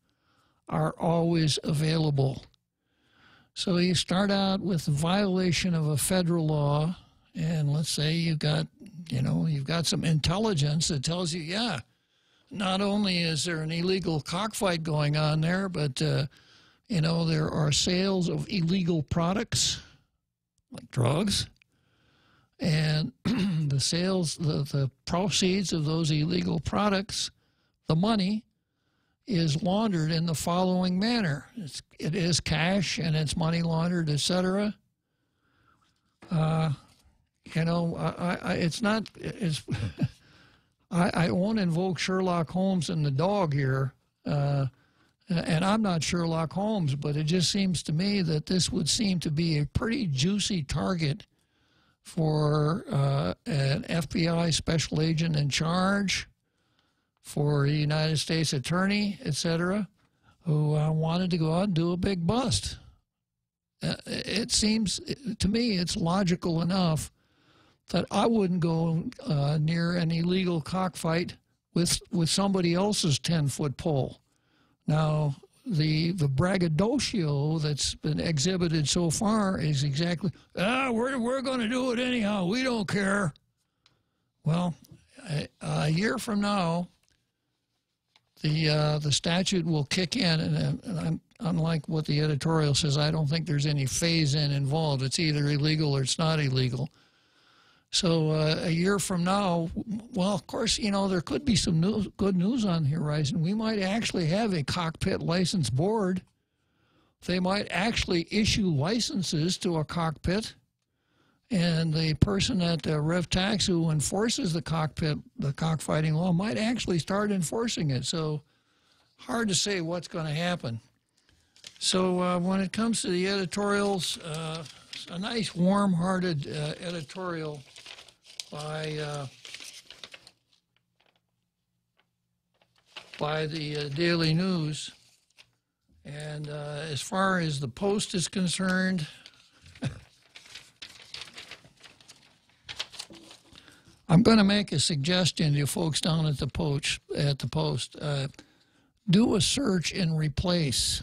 [SPEAKER 12] are always available. So you start out with a violation of a federal law, and let's say you've got some intelligence that tells you, yeah, not only is there an illegal cockfight going on there, but there are sales of illegal products like drugs, and the proceeds of those illegal products, the money, is laundered in the following manner. It is cash, and it's money laundered, etc. I won't invoke Sherlock Holmes and the dog here, and I'm not Sherlock Holmes, but it just seems to me that this would seem to be a pretty juicy target for an FBI special agent in charge, for a United States attorney, etc., who wanted to go out and do a big bust. It seems to me it's logical enough that I wouldn't go near an illegal cockfight with somebody else's 10-foot pole. Now, the braggadocio that's been exhibited so far is exactly, we're going to do it anyhow. We don't care. Well, a year from now, the statute will kick in, and unlike what the editorial says, I don't think there's any phase-in involved. It's either illegal or it's not illegal. So a year from now, well, of course, there could be some good news on the horizon. We might actually have a cockpit license board. They might actually issue licenses to a cockpit, and the person at RevTax who enforces the cockfighting law might actually start enforcing it. So hard to say what's going to happen. So when it comes to the editorials, a nice warm-hearted editorial by the Daily News. And as far as the Post is concerned, I'm going to make a suggestion to you folks down at the Post. Do a search and replace.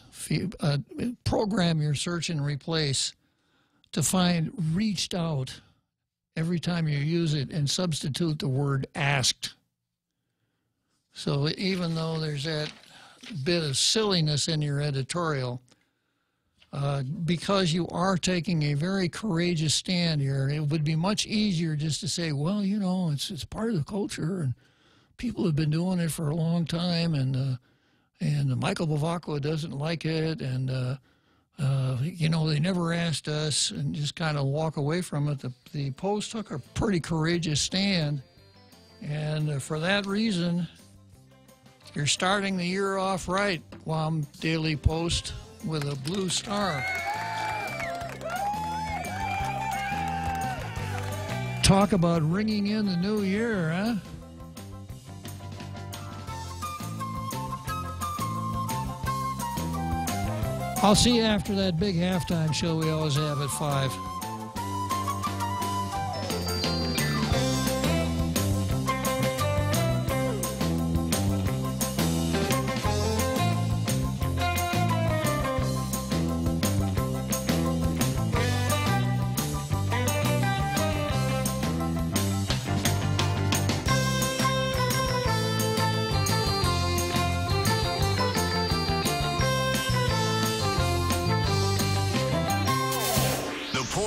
[SPEAKER 12] Program your search and replace to find reached out every time you use it, and substitute the word asked. So even though there's that bit of silliness in your editorial, because you are taking a very courageous stand here, it would be much easier just to say, well, it's part of the culture, and people have been doing it for a long time, and Michael Bavacqua doesn't like it, and they never asked us, and just kind of walk away from it. The Post took a pretty courageous stand, and for that reason, you're starting the year off right, Guam Daily Post, with a blue star. Talk about ringing in the new year, huh? I'll see you after that big halftime show we always have at 5.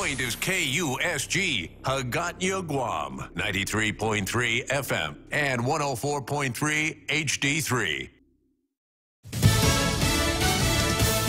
[SPEAKER 1] point is KUSG, Hagatya, Guam, 93.3 FM and 104.3 HD3.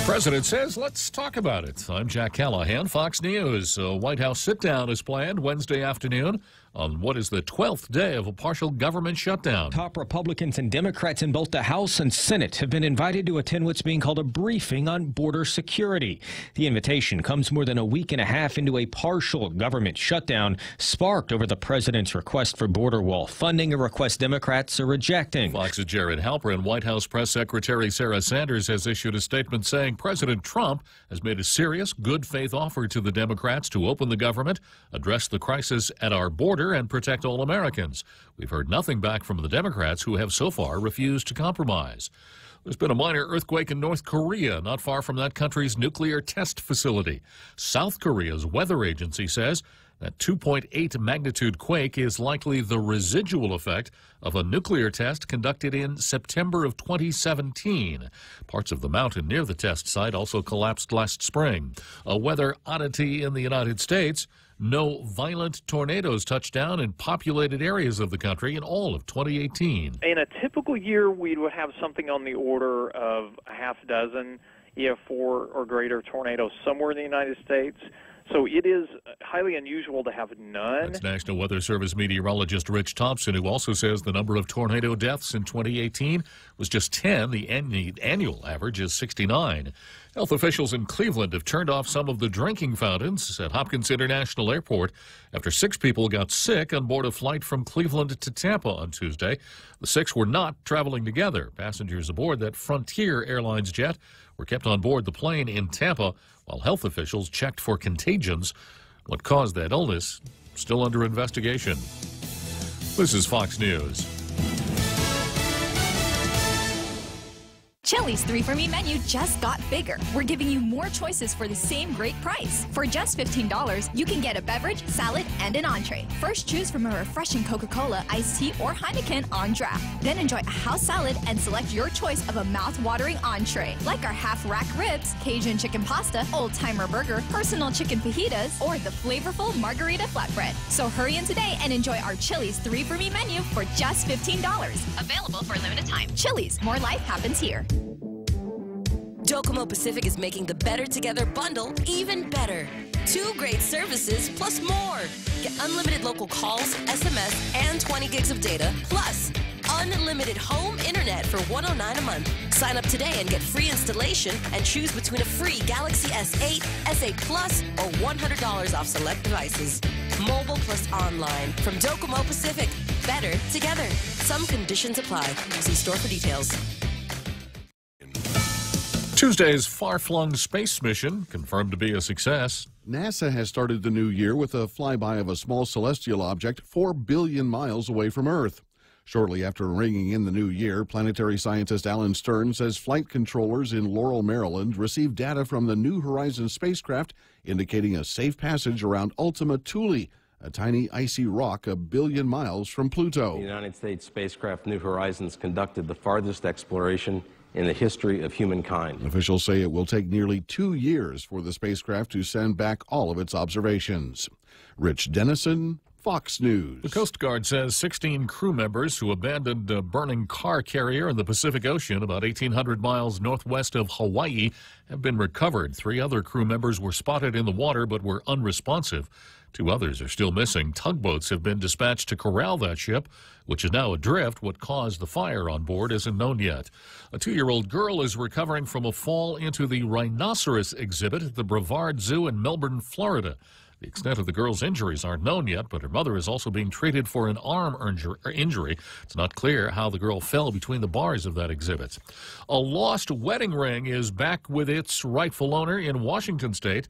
[SPEAKER 2] President says, let's talk about it. I'm Jack Callahan, Fox News. A White House sit-down is planned Wednesday afternoon on what is the 12th day of a partial government shutdown.
[SPEAKER 22] Top Republicans and Democrats in both the House and Senate have been invited to attend what's being called a briefing on border security. The invitation comes more than a week and a half into a partial government shutdown, sparked over the president's request for border wall funding, a request Democrats are rejecting.
[SPEAKER 2] Fox's Jared Halpern, White House Press Secretary Sarah Sanders has issued a statement saying President Trump has made a serious, good faith offer to the Democrats to open the government, address the crisis at our border, and protect all Americans. We've heard nothing back from the Democrats, who have so far refused to compromise. There's been a minor earthquake in North Korea, not far from that country's nuclear test facility. South Korea's weather agency says that 2.8 magnitude quake is likely the residual effect of a nuclear test conducted in September of 2017. Parts of the mountain near the test site also collapsed last spring. A weather oddity in the United States: no violent tornadoes touched down in populated areas of the country in all of 2018.
[SPEAKER 23] In a typical year, we would have something on the order of a half dozen EF4 or greater tornadoes somewhere in the United States. So it is highly unusual to have none.
[SPEAKER 2] That's National Weather Service meteorologist Rich Thompson, who also says the number of tornado deaths in 2018 was just 10. The annual average is 69. Health officials in Cleveland have turned off some of the drinking fountains at Hopkins International Airport after 6 people got sick on board a flight from Cleveland to Tampa on Tuesday. The 6 were not traveling together. Passengers aboard that Frontier Airlines jet were kept on board the plane in Tampa while health officials checked for contagions. What caused that illness? Still under investigation. This is Fox News.
[SPEAKER 5] Chili's 3 for Me menu just got bigger. We're giving you more choices for the same great price. For just $15, you can get a beverage, salad, and an entree. First, choose from a refreshing Coca-Cola, iced tea, or Heineken on draft. Then enjoy a house salad and select your choice of a mouth-watering entree, like our half-rack ribs, Cajun chicken pasta, old-timer burger, personal chicken fajitas, or the flavorful margarita flatbread. So hurry in today and enjoy our Chili's 3 for Me menu for just $15. Available for a limited time. Chili's, more life happens here.
[SPEAKER 10] Docomo Pacific is making the Better Together bundle even better. 2 great services plus more. Get unlimited local calls, SMS, and 20 gigs of data, plus unlimited home internet for $109 a month. Sign up today and get free installation and choose between a free Galaxy S8, S8 Plus, or $100 off select devices. Mobile plus online from Docomo Pacific. Better together. Some conditions apply. See store for details.
[SPEAKER 2] Tuesday's far-flung space mission confirmed to be a success.
[SPEAKER 24] NASA has started the new year with a flyby of a small celestial object 4 billion miles away from Earth. Shortly after ringing in the new year, planetary scientist Alan Stern says flight controllers in Laurel, Maryland, received data from the New Horizons spacecraft indicating a safe passage around Ultima Thule, a tiny icy rock 1 billion miles from Pluto.
[SPEAKER 25] The United States spacecraft New Horizons conducted the farthest exploration in the history of humankind.
[SPEAKER 24] Officials say it will take nearly 2 years for the spacecraft to send back all of its observations. Rich Dennison, Fox News.
[SPEAKER 2] The Coast Guard says 16 crew members who abandoned a burning car carrier in the Pacific Ocean about 1,800 miles northwest of Hawaii have been recovered. 3 other crew members were spotted in the water but were unresponsive. 2 others are still missing. Tugboats have been dispatched to corral that ship, which is now adrift. What caused the fire on board isn't known yet. A 2-year-old girl is recovering from a fall into the rhinoceros exhibit at the Brevard Zoo in Melbourne, Florida. The extent of the girl's injuries aren't known yet, but her mother is also being treated for an arm injury. It's not clear how the girl fell between the bars of that exhibit. A lost wedding ring is back with its rightful owner in Washington state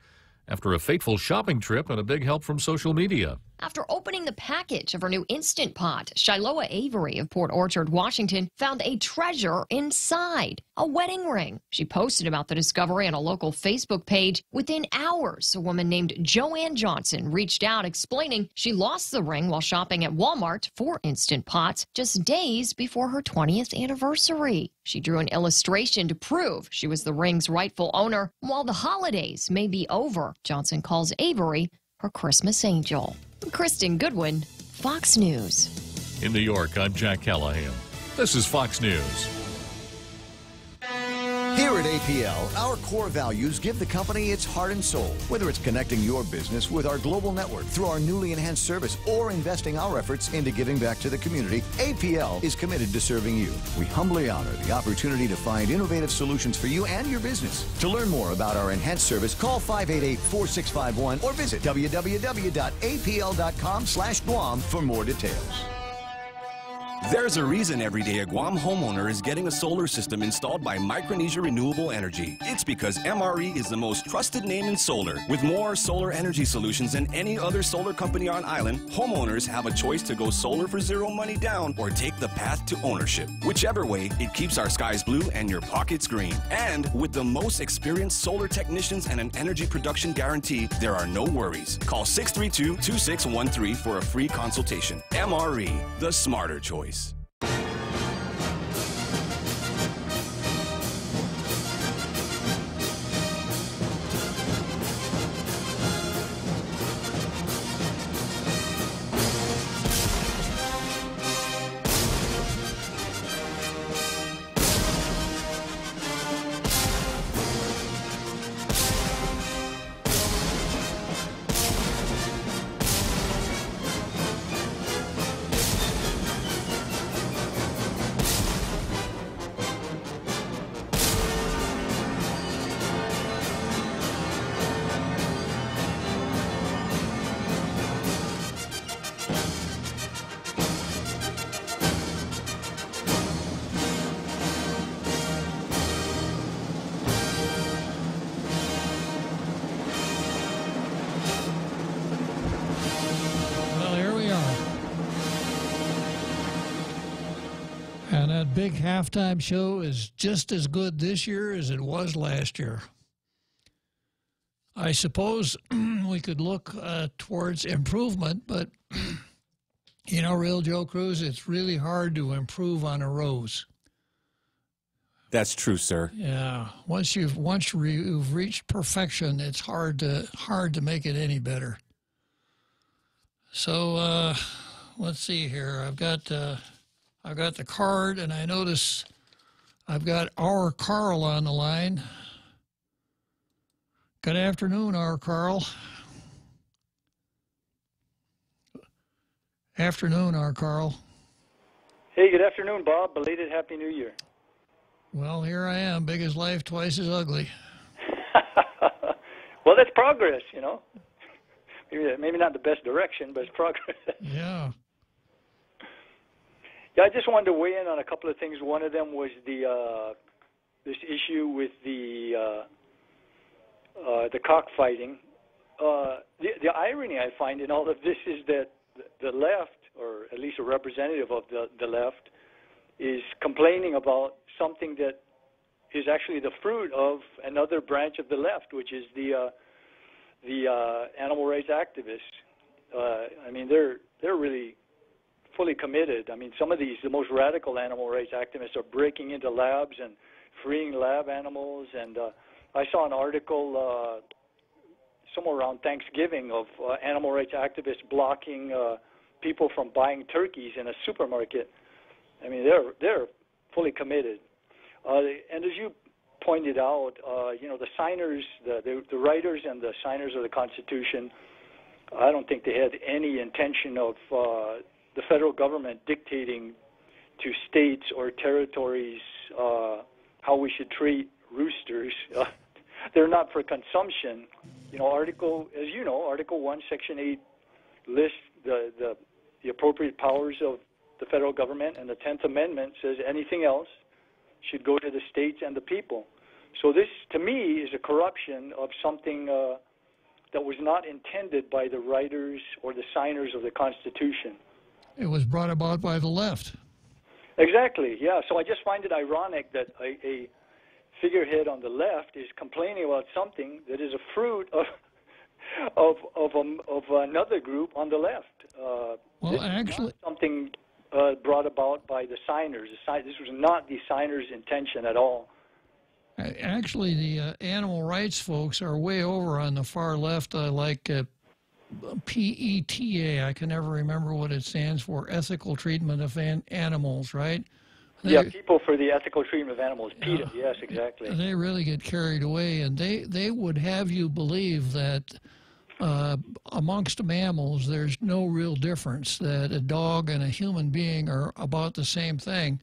[SPEAKER 2] after a fateful shopping trip and a big help from social media.
[SPEAKER 3] After opening the package of her new Instant Pot, Shiloah Avery of Port Orchard, Washington, found a treasure inside, a wedding ring. She posted about the discovery on a local Facebook page. Within hours, a woman named Joanne Johnson reached out explaining she lost the ring while shopping at Walmart for Instant Pots just days before her 20th anniversary. She drew an illustration to prove she was the ring's rightful owner. While the holidays may be over, Johnson calls Avery her Christmas angel. Kristen Goodwin, Fox News.
[SPEAKER 2] In New York, I'm Jack Callahan. This is Fox News.
[SPEAKER 4] Here at APL, our core values give the company its heart and soul. Whether it's connecting your business with our global network through our newly enhanced service or investing our efforts into giving back to the community, APL is committed to serving you. We humbly honor the opportunity to find innovative solutions for you and your business. To learn more about our enhanced service, call 588-4651 or visit www.apl.com/Guam for more details.
[SPEAKER 6] There's a reason every day a Guam homeowner is getting a solar system installed by Micronesia Renewable Energy. It's because MRE is the most trusted name in solar. With more solar energy solutions than any other solar company on island, homeowners have a choice to go solar for zero money down or take the path to ownership. Whichever way, it keeps our skies blue and your pockets green. And with the most experienced solar technicians and an energy production guarantee, there are no worries. Call 632-2613 for a free consultation. MRE, the smarter choice.
[SPEAKER 12] And that big halftime show is just as good this year as it was last year. I suppose we could look towards improvement, but, you know, Real Joe Cruz, it's really hard to improve on a rose.
[SPEAKER 13] That's true, sir.
[SPEAKER 12] Yeah, once you've reached perfection, it's hard to make it any better. So let's see here. I've got the card, and I notice I've got our Carl on the line. Good afternoon, our Carl. Afternoon, our Carl.
[SPEAKER 7] Hey, good afternoon, Bob. Belated Happy New Year.
[SPEAKER 12] Well, here I am, big as life, twice as ugly.
[SPEAKER 7] Well, that's progress, you know. Maybe not the best direction, but it's progress.
[SPEAKER 12] Yeah.
[SPEAKER 7] Yeah, I just wanted to weigh in on a couple of things. One of them was this issue with the cockfighting. The irony I find in all of this is that the left, or at least a representative of the left, is complaining about something that is actually the fruit of another branch of the left, which is the animal rights activists. I mean, they're really fully committed. I mean, some of the most radical animal rights activists are breaking into labs and freeing lab animals. And I saw an article somewhere around Thanksgiving of animal rights activists blocking people from buying turkeys in a supermarket. I mean, they're fully committed. And as you pointed out, you know, the signers, the writers and the signers of the Constitution, I don't think they had any intention of the federal government dictating to states or territories how we should treat roosters. They're not for consumption. You know, Article 1, Section 8 lists the appropriate powers of the federal government, and the 10th Amendment says anything else should go to the states and the people. So this, to me, is a corruption of something that was not intended by the writers or the signers of the Constitution.
[SPEAKER 12] It was brought about by the left.
[SPEAKER 7] Exactly, yeah. So I just find it ironic that a figurehead on the left is complaining about something that is a fruit of another group on the left.
[SPEAKER 12] Well, actually,
[SPEAKER 7] something brought about by the signers. This was not the signers' intention at all.
[SPEAKER 12] Actually, the animal rights folks are way over on the far left, like PETA. I can never remember what it stands for. Ethical treatment of animals, right?
[SPEAKER 7] Yeah, People for the Ethical Treatment of Animals. PETA, yes, exactly.
[SPEAKER 12] They really get carried away, and they would have you believe that amongst mammals, there's no real difference, that a dog and a human being are about the same thing.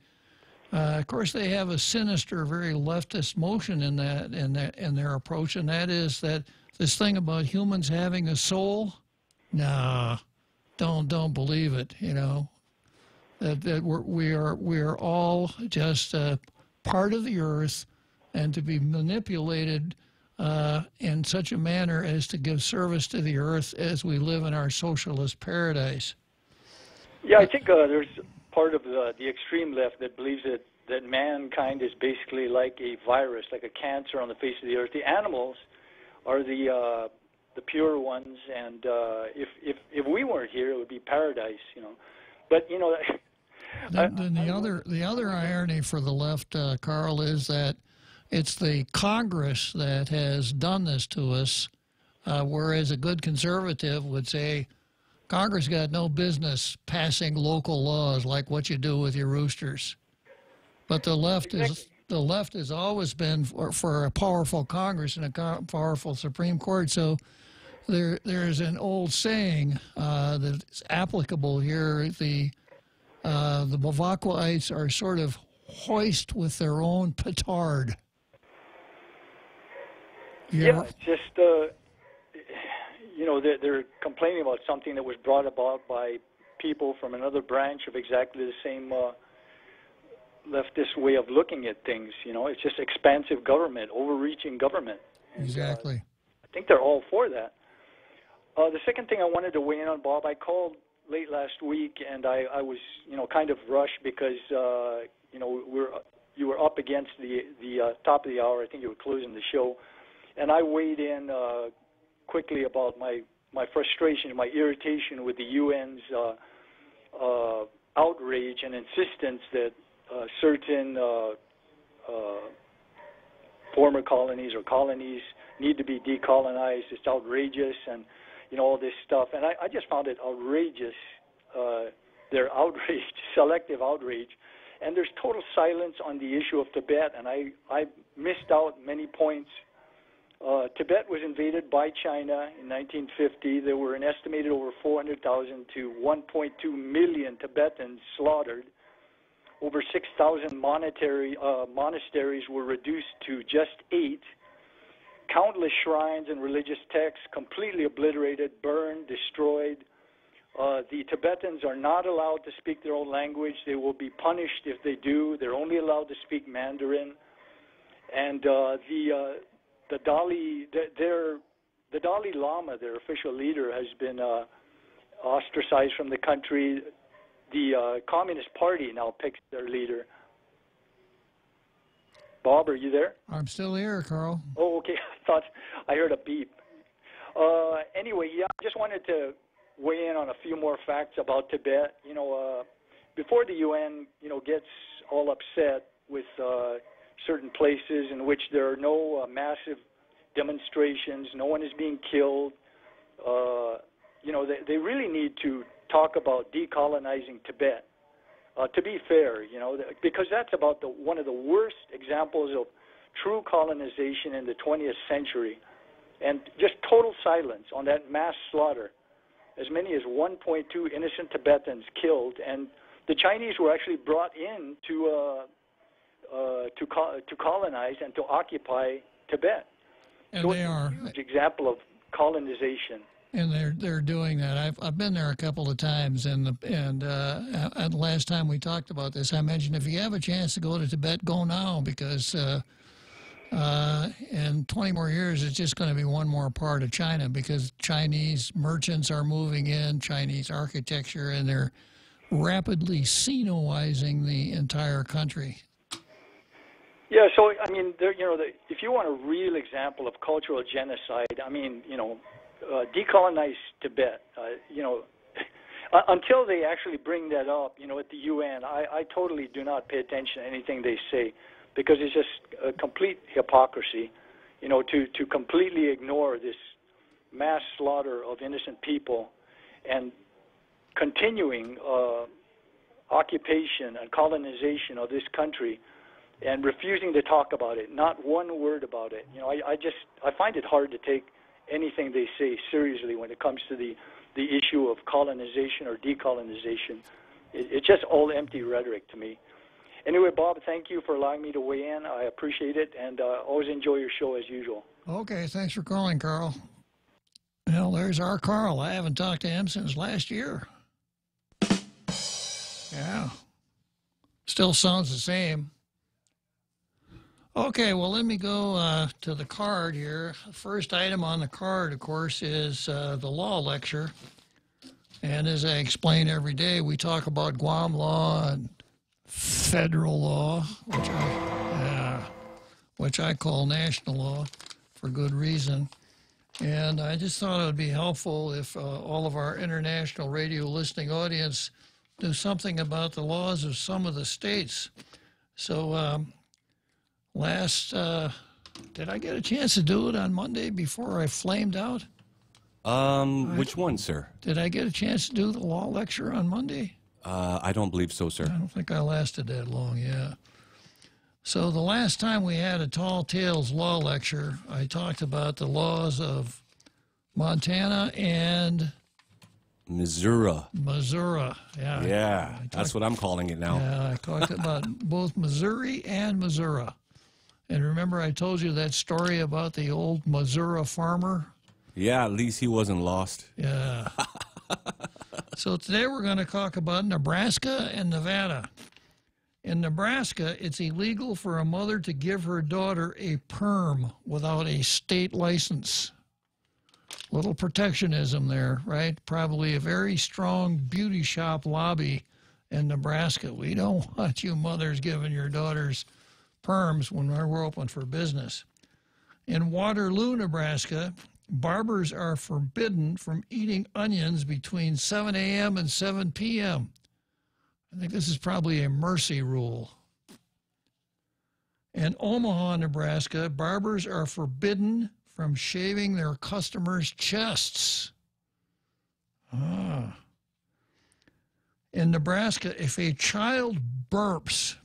[SPEAKER 12] Of course, they have a sinister, very leftist motion in their approach, and that is that this thing about humans having a soul, nah, don't believe it. You know, that we are all just part of the earth, and to be manipulated in such a manner as to give service to the earth as we live in our socialist paradise.
[SPEAKER 7] Yeah, I think there's part of the extreme left that believes that mankind is basically like a virus, like a cancer on the face of the earth. The animals are the pure ones, and if we weren't here, it would be paradise, you know. But you know,
[SPEAKER 12] then the other irony for the left, Carl, is that it's the Congress that has done this to us, whereas a good conservative would say, Congress got no business passing local laws like what you do with your roosters. But the left has always been for a powerful Congress and a powerful Supreme Court. So there's an old saying that's applicable here. The Bavakaites are sort of hoist with their own petard.
[SPEAKER 7] Yeah, it's just you know, they're complaining about something that was brought about by people from another branch of exactly the same leftist way of looking at things. You know, it's just expansive government, overreaching government.
[SPEAKER 12] Exactly.
[SPEAKER 7] I think they're all for that. The second thing I wanted to weigh in on, Bob, I called late last week, and I was, you know, kind of rushed because, you know, you were up against the top of the hour. I think you were closing the show. And I weighed in quickly about my frustration, my irritation with the UN's outrage and insistence that certain former colonies or colonies need to be decolonized. It's outrageous, and you know, all this stuff. And I just found it outrageous, their outrage, selective outrage. And there's total silence on the issue of Tibet, and I missed out many points. Tibet was invaded by China in 1950. There were an estimated over 400,000 to 1.2 million Tibetans slaughtered. Over 6,000 monasteries were reduced to just 8. Countless shrines and religious texts completely obliterated, burned, destroyed. The Tibetans are not allowed to speak their own language. They will be punished if they do. They're only allowed to speak Mandarin. And the Dalai Lama, their official leader, has been ostracized from the country. The Communist Party now picks their leader. Bob, are you there?
[SPEAKER 12] I'm still here, Carl.
[SPEAKER 7] Oh, okay. I thought I heard a beep. Anyway, yeah, I just wanted to weigh in on a few more facts about Tibet. You know, before the UN, you know, gets all upset with certain places in which there are no massive demonstrations, no one is being killed, you know, they really need to talk about decolonizing Tibet. To be fair, you know, because that's about one of the worst examples of true colonization in the 20th century, and just total silence on that mass slaughter. As many as 1.2 innocent Tibetans killed, and the Chinese were actually brought in to colonize and to occupy Tibet.
[SPEAKER 12] And
[SPEAKER 7] so
[SPEAKER 12] they are
[SPEAKER 7] a huge example of colonization.
[SPEAKER 12] And they're doing that. I've been there a couple of times, and the last time we talked about this, I mentioned if you have a chance to go to Tibet, go now, because In 20 more years, it's just going to be one more part of China because Chinese merchants are moving in, Chinese architecture, and they're rapidly Sinoizing the entire country.
[SPEAKER 7] Yeah, so I mean, if you want a real example of cultural genocide, I mean, decolonize Tibet. Until they actually bring that up, at the UN, I totally do not pay attention to anything they say, because it's just a complete hypocrisy, to completely ignore this mass slaughter of innocent people and continuing occupation and colonization of this country, and refusing to talk about it, not one word about it. I find it hard to take anything they say seriously when it comes to the issue of colonization or decolonization. It's just all empty rhetoric to me. Anyway, Bob, thank you for allowing me to weigh in. I appreciate it, and always enjoy your show as usual.
[SPEAKER 12] Okay, thanks for calling, Carl. Well, there's our Carl. I haven't talked to him since last year. Yeah. Still sounds the same. Okay, well, let me go to the card here. The first item on the card, of course, is the law lecture. And as I explain every day, we talk about Guam law and federal law, which I call national law for good reason. And I just thought it would be helpful if all of our international radio listening audience do something about the laws of some of the states. So did I get a chance to do it on Monday before I flamed out?
[SPEAKER 13] Which one, sir?
[SPEAKER 12] Did I get a chance to do the law lecture on Monday?
[SPEAKER 13] I don't believe so, sir.
[SPEAKER 12] I don't think I lasted that long, yeah. So the last time we had a Tall Tales law lecture, I talked about the laws of Montana and
[SPEAKER 13] Missouri.
[SPEAKER 12] Missouri, yeah.
[SPEAKER 13] Yeah, that's what I'm calling it now.
[SPEAKER 12] Yeah, I talked about both Missouri and Missouri. And remember I told you that story about the old Missouri farmer?
[SPEAKER 13] Yeah, at least he wasn't lost.
[SPEAKER 12] Yeah. So today we're going to talk about Nebraska and Nevada. In Nebraska, it's illegal for a mother to give her daughter a perm without a state license. Little protectionism there, right? Probably a very strong beauty shop lobby in Nebraska. We don't want you mothers giving your daughters perms when we're open for business. In Waterloo, Nebraska, barbers are forbidden from eating onions between 7 a.m. and 7 p.m. I think this is probably a mercy rule. In Omaha, Nebraska, barbers are forbidden from shaving their customers' chests. In Nebraska, if a child burps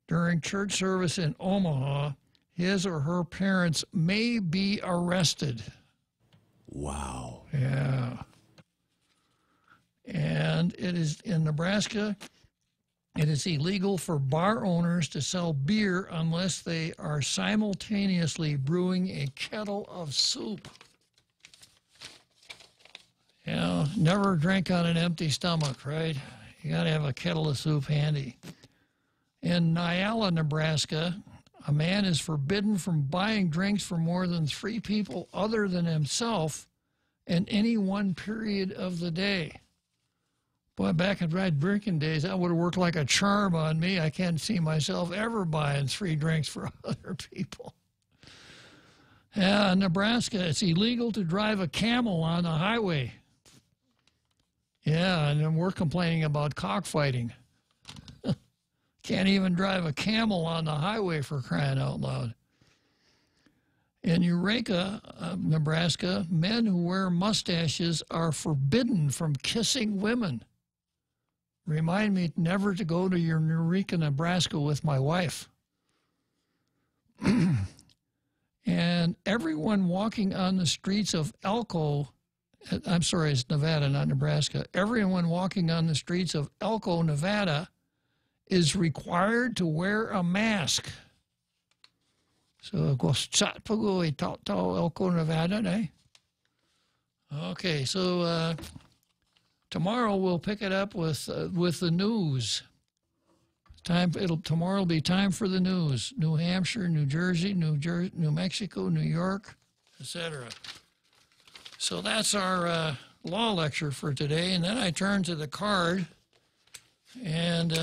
[SPEAKER 12] during church service in Omaha, his or her parents may be arrested.
[SPEAKER 13] Wow.
[SPEAKER 12] Yeah. And it is in Nebraska, it is illegal for bar owners to sell beer unless they are simultaneously brewing a kettle of soup. Yeah, never drink on an empty stomach, right? You got to have a kettle of soup handy. In Nyala, Nebraska, a man is forbidden from buying drinks for more than 3 people other than himself in any one period of the day. Boy, back in my drinking days, that would have worked like a charm on me. I can't see myself ever buying 3 drinks for other people. Yeah, in Nebraska, it's illegal to drive a camel on the highway. Yeah, and then we're complaining about cockfighting. Can't even drive a camel on the highway, for crying out loud. In Eureka, Nebraska, men who wear mustaches are forbidden from kissing women. Remind me never to go to Eureka, Nebraska with my wife. And everyone walking on the streets of Elko, I'm sorry, it's Nevada, not Nebraska. Everyone walking on the streets of Elko, Nevada, is required to wear a mask. So, Elko, Nevada, eh? Okay, so tomorrow we'll pick it up with the news. Tomorrow will be time for the news. New Hampshire, New Jersey, New Mexico, New York, etc. So that's our law lecture for today. And then I turn to the card. And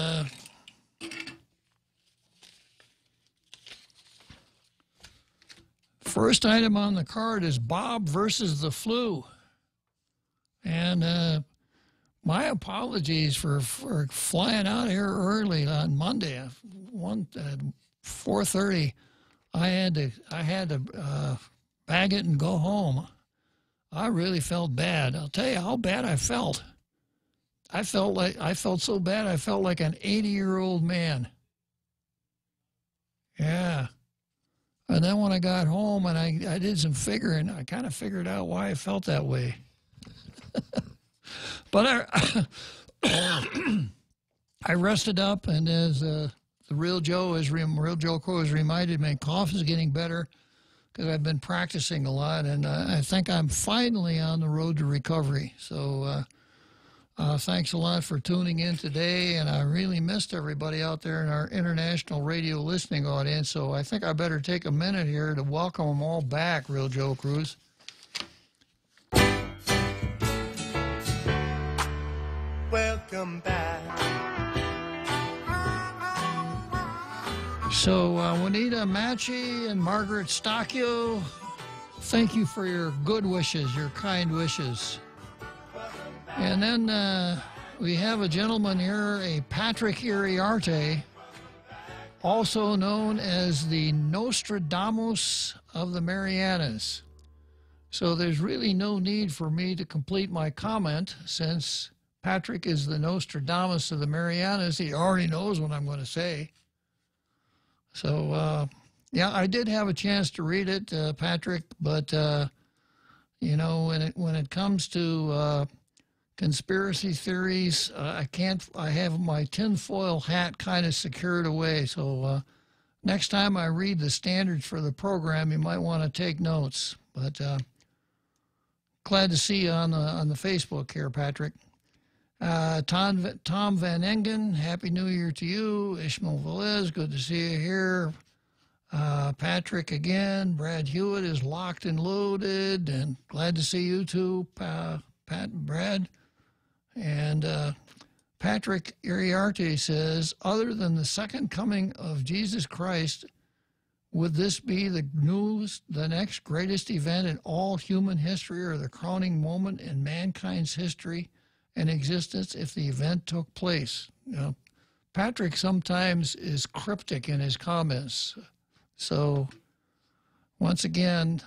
[SPEAKER 12] first item on the card is Bob versus the flu. And my apologies for flying out here early on Monday. At 4:30, I had to bag it and go home. I really felt bad. I'll tell you how bad I felt. I felt so bad. I felt like an 80-year-old man. Yeah. And then when I got home and I did some figuring, I kind of figured out why I felt that way. But I rested up, and as the Real Joe Crow has reminded me, cough is getting better because I've been practicing a lot, and I think I'm finally on the road to recovery. So thanks a lot for tuning in today, and I really missed everybody out there in our international radio listening audience, so I think I better take a minute here to welcome them all back, Real Joe Cruz.
[SPEAKER 8] Welcome back.
[SPEAKER 12] So, Juanita Machi and Margaret Stocchio, thank you for your good wishes, your kind wishes. And then we have a gentleman here, a Patrick Iriarte, also known as the Nostradamus of the Marianas. So there's really no need for me to complete my comment, since Patrick is the Nostradamus of the Marianas. He already knows what I'm going to say. So, yeah, I did have a chance to read it, Patrick, but, you know, when it comes to conspiracy theories, I have my tinfoil hat kind of secured away. So next time I read the standards for the program, you might want to take notes. But glad to see you on the Facebook here, Patrick. Tom Van Engen, Happy New Year to you. Ishmael Velez, good to see you here. Patrick again. Brad Hewitt is locked and loaded, and glad to see you too, Pat and Brad. And Patrick Iriarte says, other than the second coming of Jesus Christ, would this be the next greatest event in all human history, or the crowning moment in mankind's history and existence if the event took place? You know, Patrick sometimes is cryptic in his comments. So once again,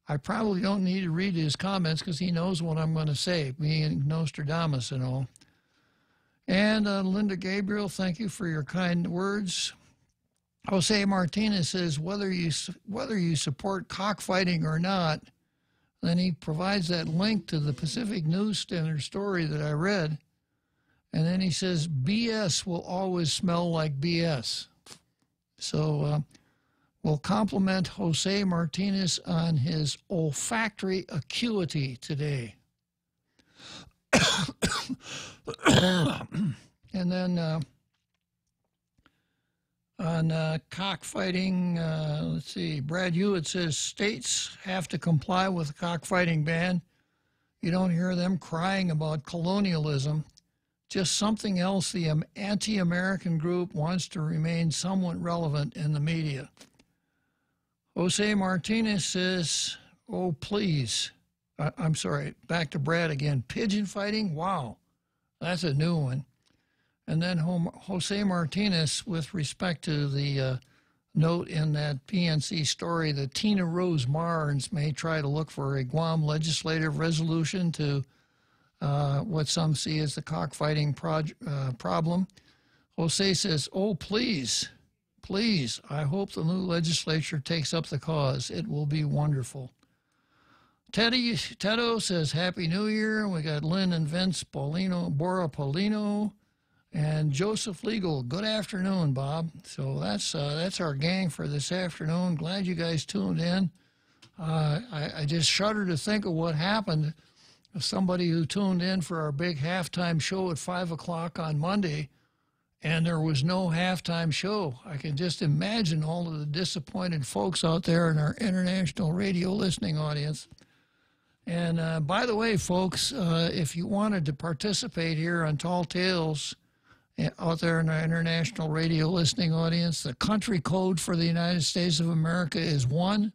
[SPEAKER 12] I probably don't need to read his comments because he knows what I'm going to say, being Nostradamus and all. And Linda Gabriel, thank you for your kind words. Jose Martinez says, whether you support cockfighting or not, then he provides that link to the Pacific News Standard story that I read. And then he says, BS will always smell like BS. So we'll compliment Jose Martinez on his olfactory acuity today. And then on cockfighting, let's see, Brad Hewitt says states have to comply with the cockfighting ban. You don't hear them crying about colonialism, just something else the anti-American group wants to remain somewhat relevant in the media. Jose Martinez says, oh, please. I'm sorry, back to Brad again. Pigeon fighting? Wow, that's a new one. And then Jose Martinez, with respect to the note in that PNC story that Tina Rose Marnes may try to look for a Guam legislative resolution to what some see as the cockfighting problem. Jose says, oh, please, please, I hope the new legislature takes up the cause. It will be wonderful. Tedo says, Happy New Year. We got Lynn and Vince Bora Paulino. And Joseph Legal, good afternoon, Bob. So that's our gang for this afternoon. Glad you guys tuned in. I just shudder to think of what happened. Somebody who tuned in for our big halftime show at 5 o'clock on Monday and there was no halftime show. I can just imagine all of the disappointed folks out there in our international radio listening audience. And by the way, folks, if you wanted to participate here on Tall Tales out there in our international radio listening audience, the country code for the United States of America is 1.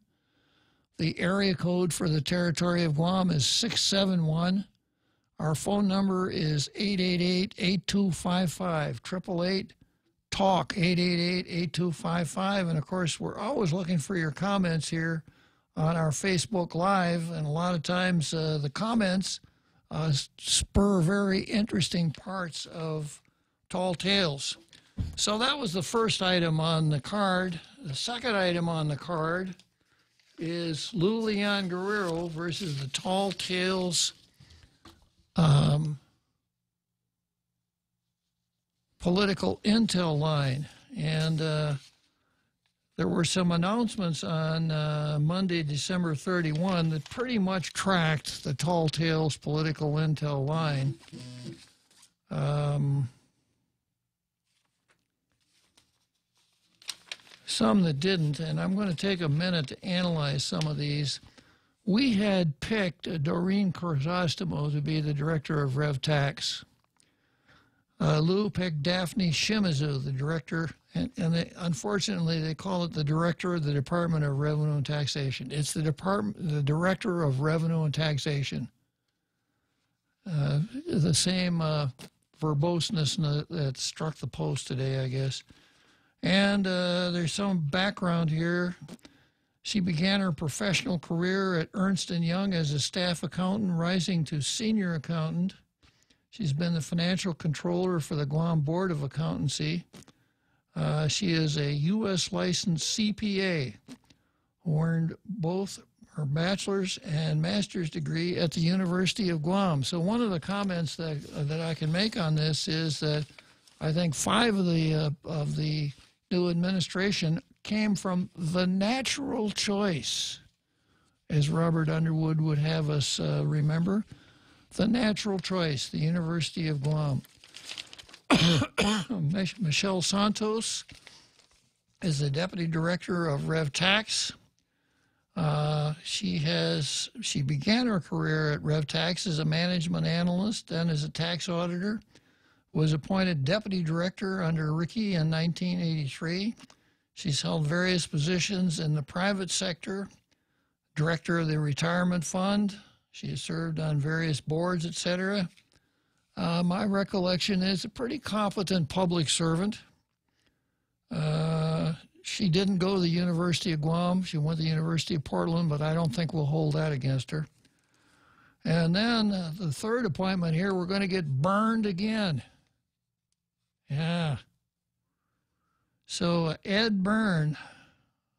[SPEAKER 12] The area code for the territory of Guam is 671. Our phone number is 888-8255, 888-TALK, 888-8255. And, of course, we're always looking for your comments here on our Facebook Live. And a lot of times the comments spur very interesting parts of Tall Tales. So that was the first item on the card. The second item on the card is Lou Leon Guerrero versus the Tall Tales political intel line. And there were some announcements on Monday, December 31 that pretty much tracked the Tall Tales political intel line. Some that didn't, and I'm going to take a minute to analyze some of these. We had picked Doreen Chrysostimo to be the director of RevTax. Lou picked Daphne Shimizu, the director, and unfortunately they call it the director of the Department of Revenue and Taxation. It's the director of Revenue and Taxation. The same verboseness that struck the post today, I guess. And there's some background here. She began her professional career at Ernst & Young as a staff accountant, rising to senior accountant. She's been the financial controller for the Guam Board of Accountancy. She is a U.S. licensed CPA who earned both her bachelor's and master's degree at the University of Guam. So one of the comments that I can make on this is that I think 5 of the new administration came from the natural choice, as Robert Underwood would have us remember. The natural choice, the University of Guam. Michelle Santos is the deputy director of RevTax. She began her career at RevTax as a management analyst, then as a tax auditor. Was appointed deputy director under Ricky in 1983. She's held various positions in the private sector, director of the retirement fund. She has served on various boards, etc. My recollection is a pretty competent public servant. She didn't go to the University of Guam. She went to the University of Portland, but I don't think we'll hold that against her. And then the third appointment here, we're going to get burned again. Yeah. So Ed Byrne,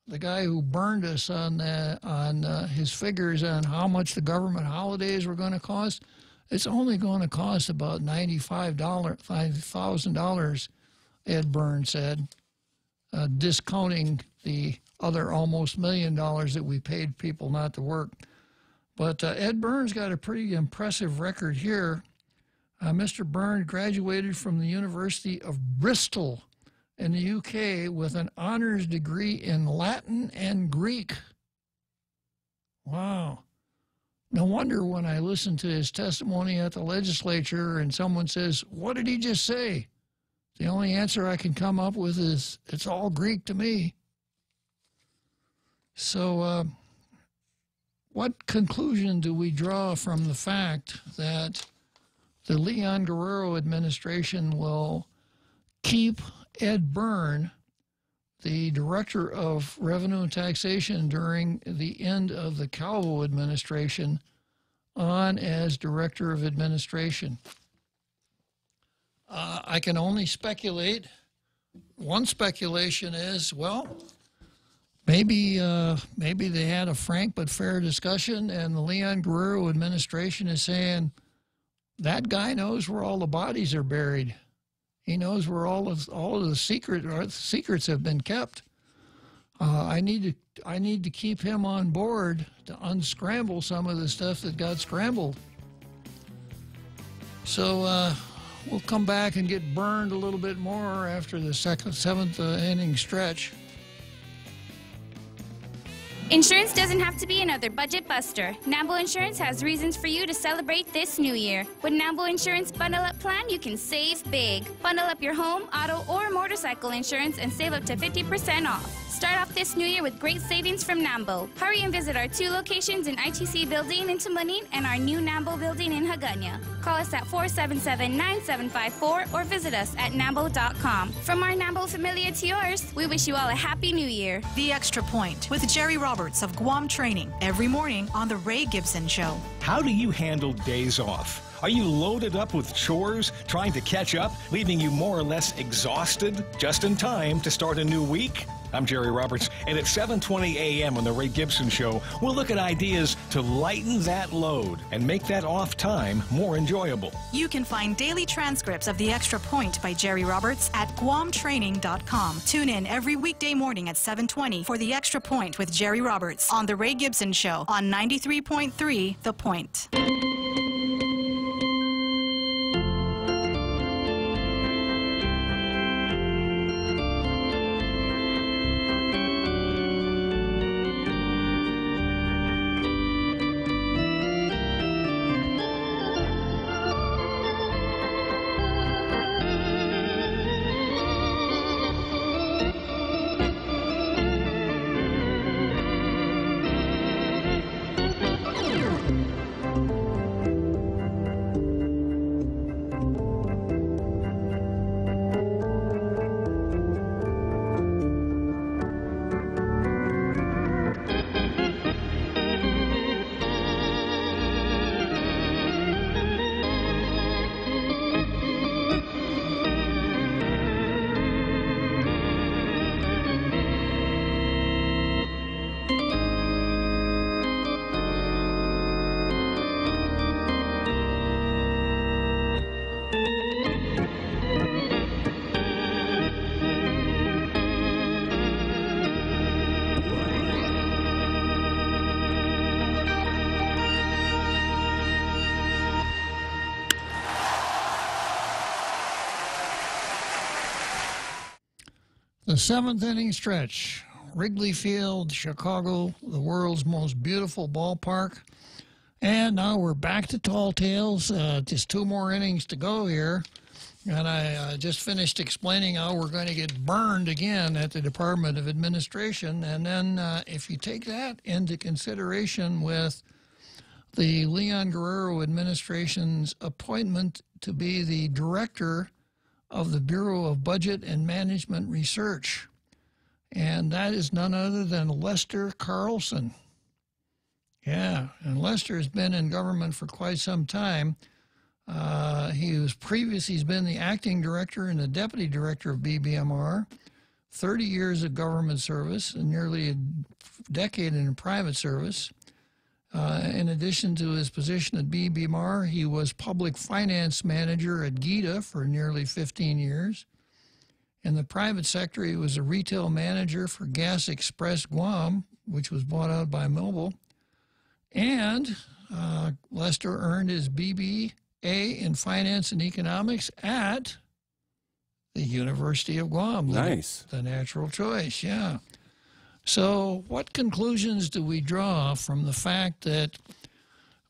[SPEAKER 12] the guy who burned us on his figures on how much the government holidays were going to cost, it's only going to cost about $5,000, Ed Byrne said, discounting the other almost $1 million that we paid people not to work. But Ed Byrne's got a pretty impressive record here. Mr. Byrne graduated from the University of Bristol in the UK with an honors degree in Latin and Greek. Wow. No wonder when I listen to his testimony at the legislature and someone says, "What did he just say?" The only answer I can come up with is, it's all Greek to me. So what conclusion do we draw from the fact that the Leon Guerrero administration will keep Ed Byrne, the director of Revenue and Taxation during the end of the Calvo administration, on as director of administration? I can only speculate. One speculation is, well, maybe they had a frank but fair discussion, and the Leon Guerrero administration is saying, that guy knows where all the bodies are buried. He knows where all of the secrets have been kept. I need to keep him on board to unscramble some of the stuff that got scrambled. So we'll come back and get burned a little bit more after the seventh inning stretch.
[SPEAKER 9] Insurance doesn't have to be another budget buster. Nambo Insurance has reasons for you to celebrate this new year. With Nambo Insurance Bundle Up Plan, you can save big. Bundle up your home, auto, or motorcycle insurance and save up to 50% off. Start off this new year with great savings from Nambo. Hurry and visit our 2 locations in ITC Building in Tumanin and our new Nambo Building in Hagåtña. Call us at 477-9754 or visit us at nambo.com. From our Nambo familia to yours, we wish you all a happy new year.
[SPEAKER 11] The Extra Point with Jerry Roberts of Guam Training every morning on The Ray Gibson Show.
[SPEAKER 14] How do you handle days off? Are you loaded up with chores, trying to catch up, leaving you more or less exhausted, just in time to start a new week? I'm Jerry Roberts, and at 7:20 a.m. on The Ray Gibson Show, we'll look at ideas to lighten that load and make that off time more enjoyable.
[SPEAKER 11] You can find daily transcripts of The Extra Point by Jerry Roberts at guamtraining.com. Tune in every weekday morning at 7:20 for The Extra Point with Jerry Roberts on The Ray Gibson Show on 93.3 The Point.
[SPEAKER 12] The 7th inning stretch, Wrigley Field, Chicago, the world's most beautiful ballpark. And now we're back to Tall Tales. Just 2 more innings to go here. And I just finished explaining how we're going to get burned again at the Department of Administration. And then if you take that into consideration with the Leon Guerrero administration's appointment to be the director of the Bureau of Budget and Management Research. And that is none other than Lester Carlson. Yeah, and Lester has been in government for quite some time. He's been the acting director and the deputy director of BBMR, 30 years of government service and nearly a decade in private service. In addition to his position at BBMR, he was public finance manager at GITA for nearly 15 years. In the private sector, he was a retail manager for Gas Express Guam, which was bought out by Mobil. And Lester earned his BBA in finance and economics at the University of Guam.
[SPEAKER 13] Nice.
[SPEAKER 12] The natural choice, yeah. So what conclusions do we draw from the fact that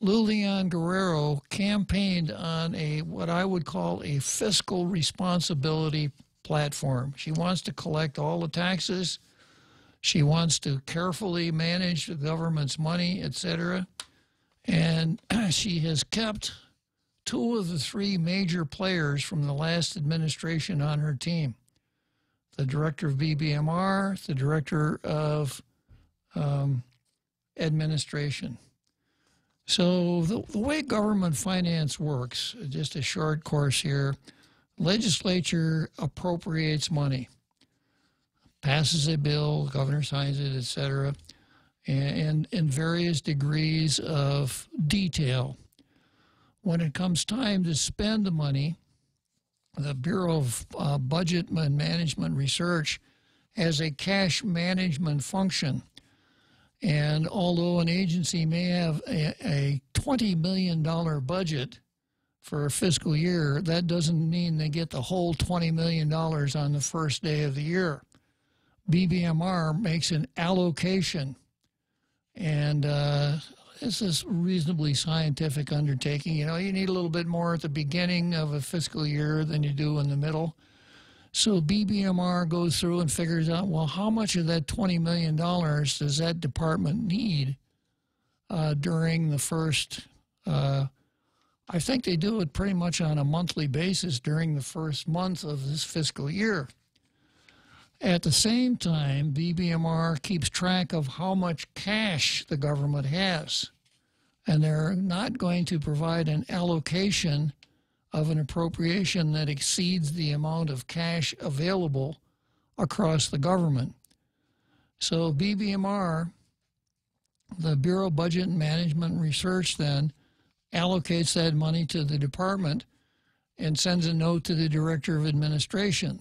[SPEAKER 12] Leon Guerrero campaigned on what I would call a fiscal responsibility platform? She wants to collect all the taxes. She wants to carefully manage the government's money, etc. And she has kept 2 of the 3 major players from the last administration on her team. The director of BBMR, the director of administration. So the way government finance works, just a short course here, legislature appropriates money, passes a bill, governor signs it, etc., and in various degrees of detail. When it comes time to spend the money, the Bureau of Budget and Management Research has a cash management function. And although an agency may have a $20 million budget for a fiscal year, that doesn't mean they get the whole $20 million on the first day of the year. BBMR makes an allocation, and this is a reasonably scientific undertaking. You know, you need a little bit more at the beginning of a fiscal year than you do in the middle. So BBMR goes through and figures out, well, how much of that $20 million does that department need during the first, I think they do it pretty much on a monthly basis during the first month of this fiscal year. At the same time, BBMR keeps track of how much cash the government has, and they're not going to provide an allocation of an appropriation that exceeds the amount of cash available across the government. So BBMR, the Bureau of Budget and Management and Research, then allocates that money to the department and sends a note to the Director of Administration,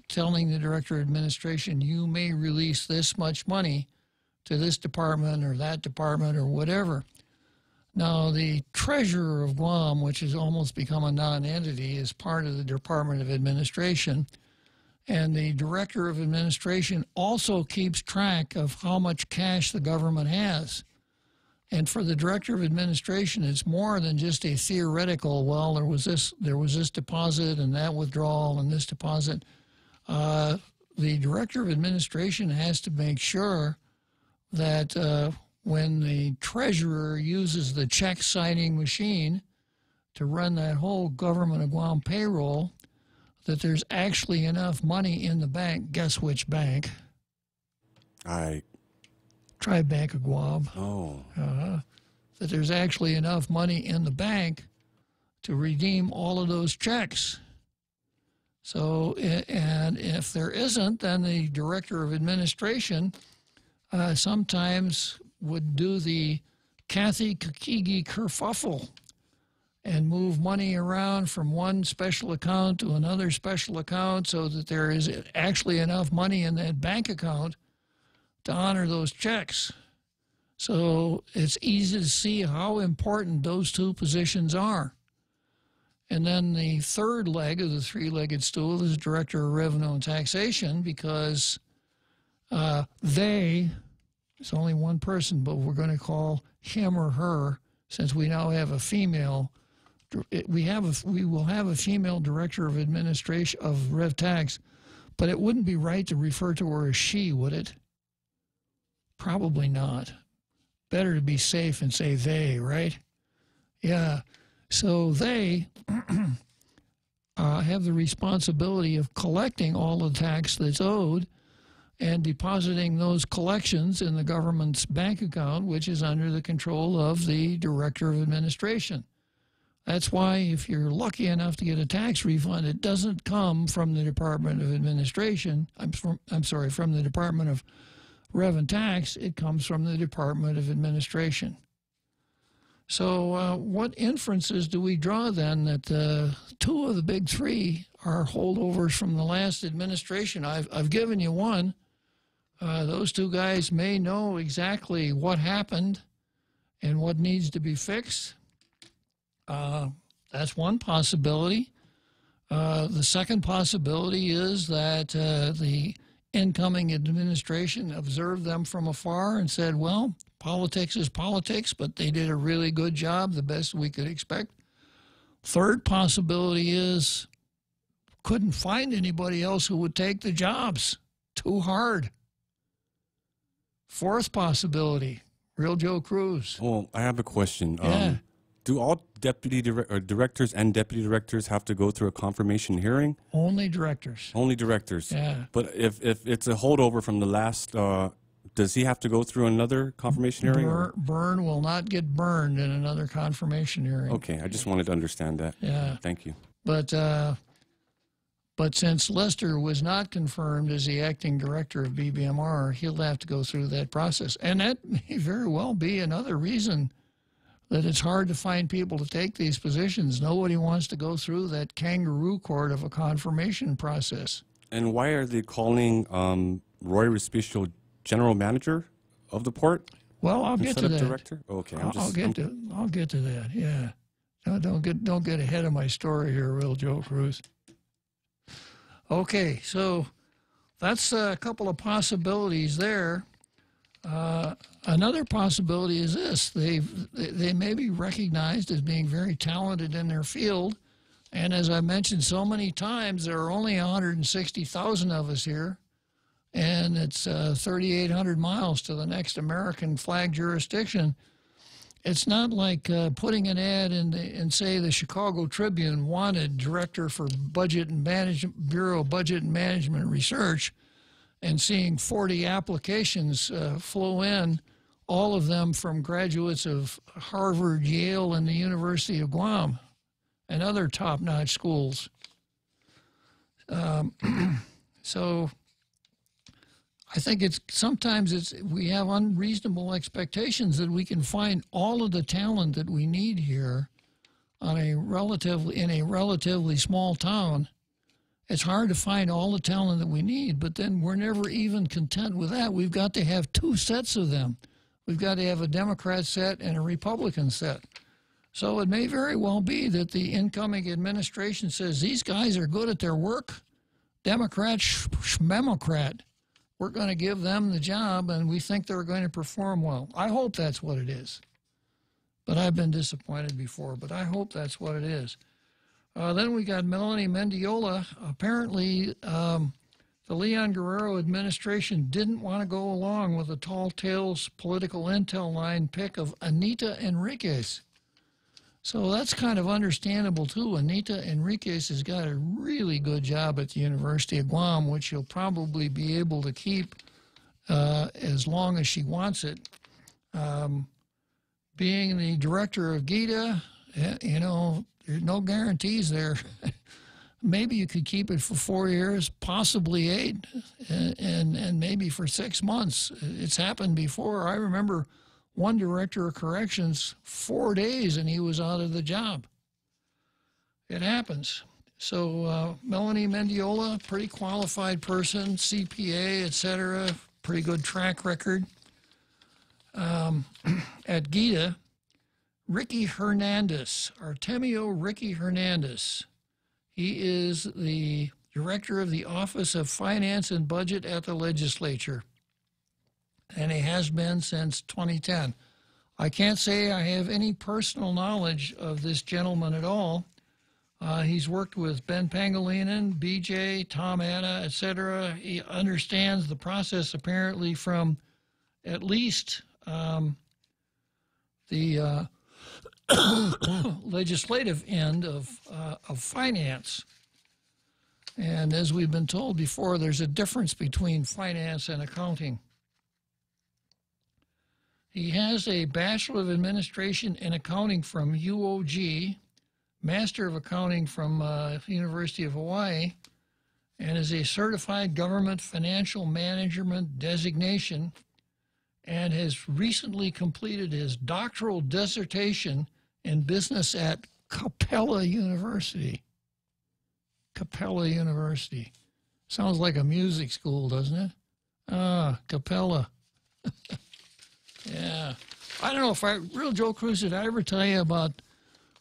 [SPEAKER 12] telling the Director of Administration, you may release this much money to this department or that department or whatever. Now, the Treasurer of Guam, which has almost become a non-entity, is part of the Department of Administration, and the Director of Administration also keeps track of how much cash the government has. And for the Director of Administration, it's more than just a theoretical, well, there was this deposit and that withdrawal and this deposit. The Director of Administration has to make sure that when the Treasurer uses the check signing machine to run that whole Government of Guam payroll, that there's actually enough money in the bank. Guess which bank? Try Bank of Guam.
[SPEAKER 13] Oh.
[SPEAKER 12] That there's actually enough money in the bank to redeem all of those checks. So, and if there isn't, then the Director of Administration sometimes would do the Kathy Kakigi kerfuffle and move money around from one special account to another special account so that there is actually enough money in that bank account to honor those checks. So it's easy to see how important those two positions are. And then the third leg of the three-legged stool is Director of Revenue and Taxation, because it's only one person, but we're going to call him or her, since we now have a female. We will have a female Director of Administration of Rev Tax, but it wouldn't be right to refer to her as she, would it? Probably not. Better to be safe and say they, right? Yeah. So they have the responsibility of collecting all the tax that's owed and depositing those collections in the government's bank account, which is under the control of the Director of Administration. That's why if you're lucky enough to get a tax refund, it doesn't come from the Department of Administration. From the Department of Rev and Tax. It comes from the Department of Administration. So what inferences do we draw then that two of the big three are holdovers from the last administration? I've given you one. Those two guys may know exactly what happened and what needs to be fixed. That's one possibility. The second possibility is that the incoming administration observed them from afar and said, well, politics is politics, but they did a really good job, the best we could expect. Third possibility is couldn't find anybody else who would take the jobs. Too hard. Fourth possibility, real Joe Cruz.
[SPEAKER 13] Well, I have a question.
[SPEAKER 12] Yeah.
[SPEAKER 13] Do all directors and deputy directors have to go through a confirmation hearing?
[SPEAKER 12] Only directors.
[SPEAKER 13] Only directors.
[SPEAKER 12] Yeah.
[SPEAKER 13] But if it's a holdover from the last, does he have to go through another confirmation hearing?
[SPEAKER 12] Burn will not get burned in another confirmation hearing.
[SPEAKER 13] Okay, I just wanted to understand that.
[SPEAKER 12] Yeah.
[SPEAKER 13] Thank you.
[SPEAKER 12] But since Lester was not confirmed as the acting director of BBMR, he'll have to go through that process. And that may very well be another reason that it's hard to find people to take these positions. Nobody wants to go through that kangaroo court of a confirmation process.
[SPEAKER 13] And why are they calling Roy Respicio general manager of the port?
[SPEAKER 12] Well, I'll get to that.
[SPEAKER 13] Director? Okay,
[SPEAKER 12] I'll get to that. Yeah, Don't get ahead of my story here, real Joe Cruz. Okay, so that's a couple of possibilities there. Another possibility is this: they may be recognized as being very talented in their field, and as I mentioned so many times, there are only 160,000 of us here, and it's 3,800 miles to the next American flag jurisdiction. It's not like putting an ad in, say, the Chicago Tribune wanted director for Budget and Management Bureau of Budget and Management Research, and seeing 40 applications flow in, all of them from graduates of Harvard, Yale, and the University of Guam, and other top-notch schools. So I think sometimes we have unreasonable expectations that we can find all of the talent that we need here in a relatively small town. It's hard to find all the talent that we need, but then we're never even content with that. We've got to have two sets of them. We've got to have a Democrat set and a Republican set. So it may very well be that the incoming administration says, these guys are good at their work, Democrat, schmemocrat. We're going to give them the job, and we think they're going to perform well. I hope that's what it is. But I've been disappointed before, but I hope that's what it is. Then we got Melanie Mendiola. Apparently, the Leon Guerrero administration didn't want to go along with the Tall Tales political intel line pick of Anita Enriquez. So that's kind of understandable, too. Anita Enriquez has got a really good job at the University of Guam, which she'll probably be able to keep as long as she wants it. Being the director of GITA, you know, there's no guarantees there. Maybe you could keep it for 4 years, possibly 8, and maybe for 6 months. It's happened before. I remember one director of corrections, 4 days, and he was out of the job. It happens. So Melanie Mendiola, pretty qualified person, CPA, etc., pretty good track record. At GITA, Ricky Hernandez, Artemio Ricky Hernandez. He is the director of the Office of Finance and Budget at the legislature, and he has been since 2010. I can't say I have any personal knowledge of this gentleman at all. He's worked with Ben Pangilinan, BJ, Tom Atta, etc. He understands the process apparently from at least the legislative end of finance. And as we've been told before, there's a difference between finance and accounting. He has a Bachelor of Administration in Accounting from UOG, Master of Accounting from University of Hawaii, and is a Certified Government Financial Management designation, and has recently completed his doctoral dissertation in business at Capella University. Capella University. Sounds like a music school, doesn't it? Ah, Capella. Yeah. I don't know if Real Joe Cruz, did I ever tell you about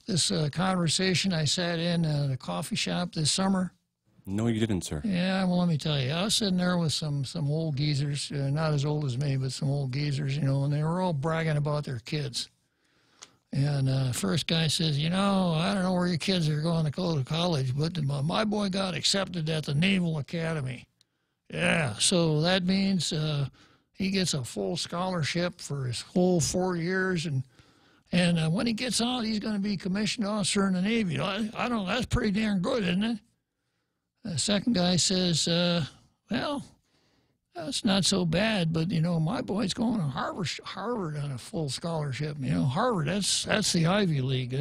[SPEAKER 12] this conversation I sat in at a coffee shop this summer?
[SPEAKER 13] No, you didn't, sir.
[SPEAKER 12] Yeah, well, let me tell you. I was sitting there with some old geezers, not as old as me, but some old geezers, you know, and they were all bragging about their kids. And first guy says, you know, I don't know where your kids are going to go to college, but my boy got accepted at the Naval Academy. Yeah, so that means he gets a full scholarship for his whole 4 years, and when he gets out, he's going to be commissioned officer in the Navy. I don't know, that's pretty darn good, isn't it? The second guy says, well, that's not so bad, but, you know, my boy's going to Harvard on a full scholarship. You know, Harvard, that's the Ivy League.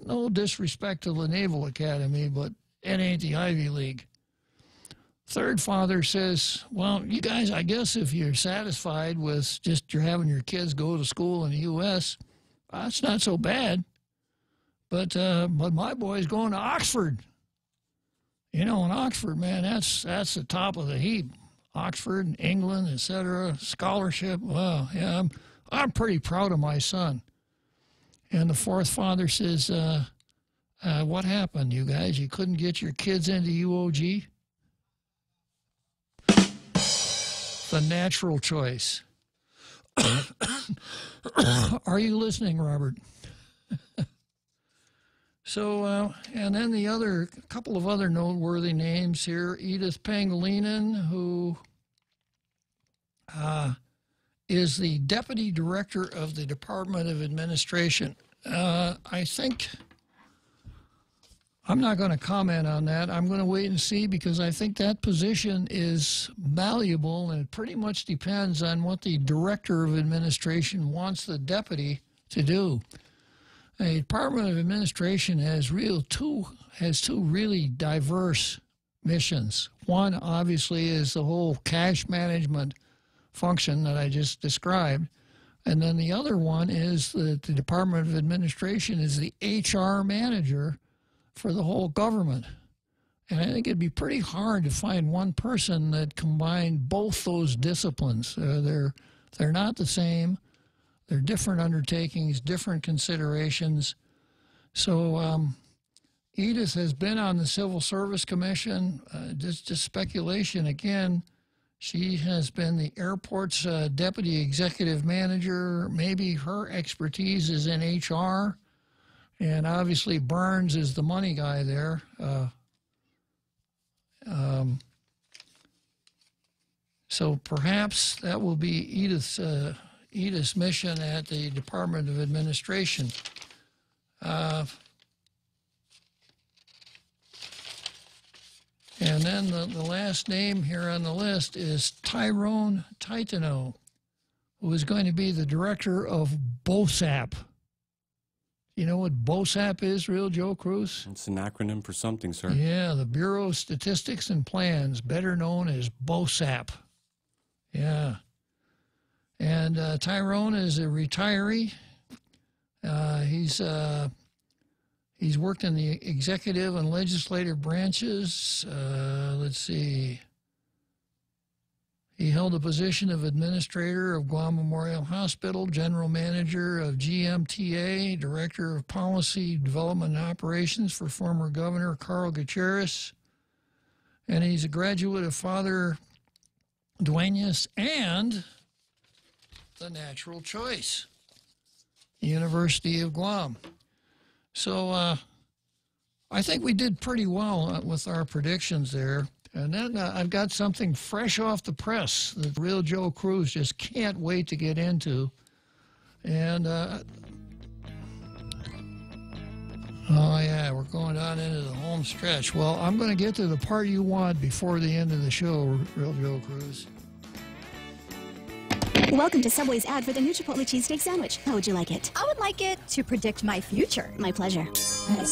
[SPEAKER 12] No disrespect to the Naval Academy, but it ain't the Ivy League. Third father says, well, you guys, I guess if you're satisfied with just you're having your kids go to school in the U.S., that's not so bad. But my boy's going to Oxford. You know, in Oxford, man, that's the top of the heap. Oxford, England, etc., scholarship. Well, yeah, I'm pretty proud of my son. And the fourth father says, what happened, you guys? You couldn't get your kids into UOG? The natural choice. Are you listening, Robert? So, and then a couple of other noteworthy names here. Edith Pangilinan, who is the Deputy Director of the Department of Administration. I think, I'm not going to comment on that. I'm going to wait and see, because I think that position is valuable, and it pretty much depends on what the Director of Administration wants the deputy to do. The Department of Administration has two really diverse missions. One, obviously, is the whole cash management function that I just described. And then the other one is that the Department of Administration is the HR manager for the whole government. And I think it'd be pretty hard to find one person that combined both those disciplines. They're not the same. They're different undertakings, different considerations. So Edith has been on the Civil Service Commission. Just speculation again. She has been the airport's deputy executive manager. Maybe her expertise is in HR. And obviously Burns is the money guy there. So perhaps that will be Edith's mission at the Department of Administration. And then the last name here on the list is Tyrone Titano, who is going to be the director of BOSAP. You know what BOSAP is, real Joe Cruz?
[SPEAKER 13] It's an acronym for something, sir.
[SPEAKER 12] Yeah, the Bureau of Statistics and Plans, better known as BOSAP. Yeah. And Tyrone is a retiree. He's worked in the executive and legislative branches. Let's see. He held the position of administrator of Guam Memorial Hospital, general manager of GMTA, director of policy development and operations for former Governor Carl Gutierrez. And he's a graduate of Father Duenas and the Natural Choice, University of Guam. So I think we did pretty well with our predictions there. And then I've got something fresh off the press that real Joe Cruz just can't wait to get into. And, oh yeah, we're going on into the home stretch. Well, I'm going to get to the part you want before the end of the show, real Joe Cruz.
[SPEAKER 20] Welcome to Subway's ad for the new Chipotle cheesesteak sandwich. How would you like it?
[SPEAKER 5] I would like it to predict my future.
[SPEAKER 20] My pleasure.
[SPEAKER 21] I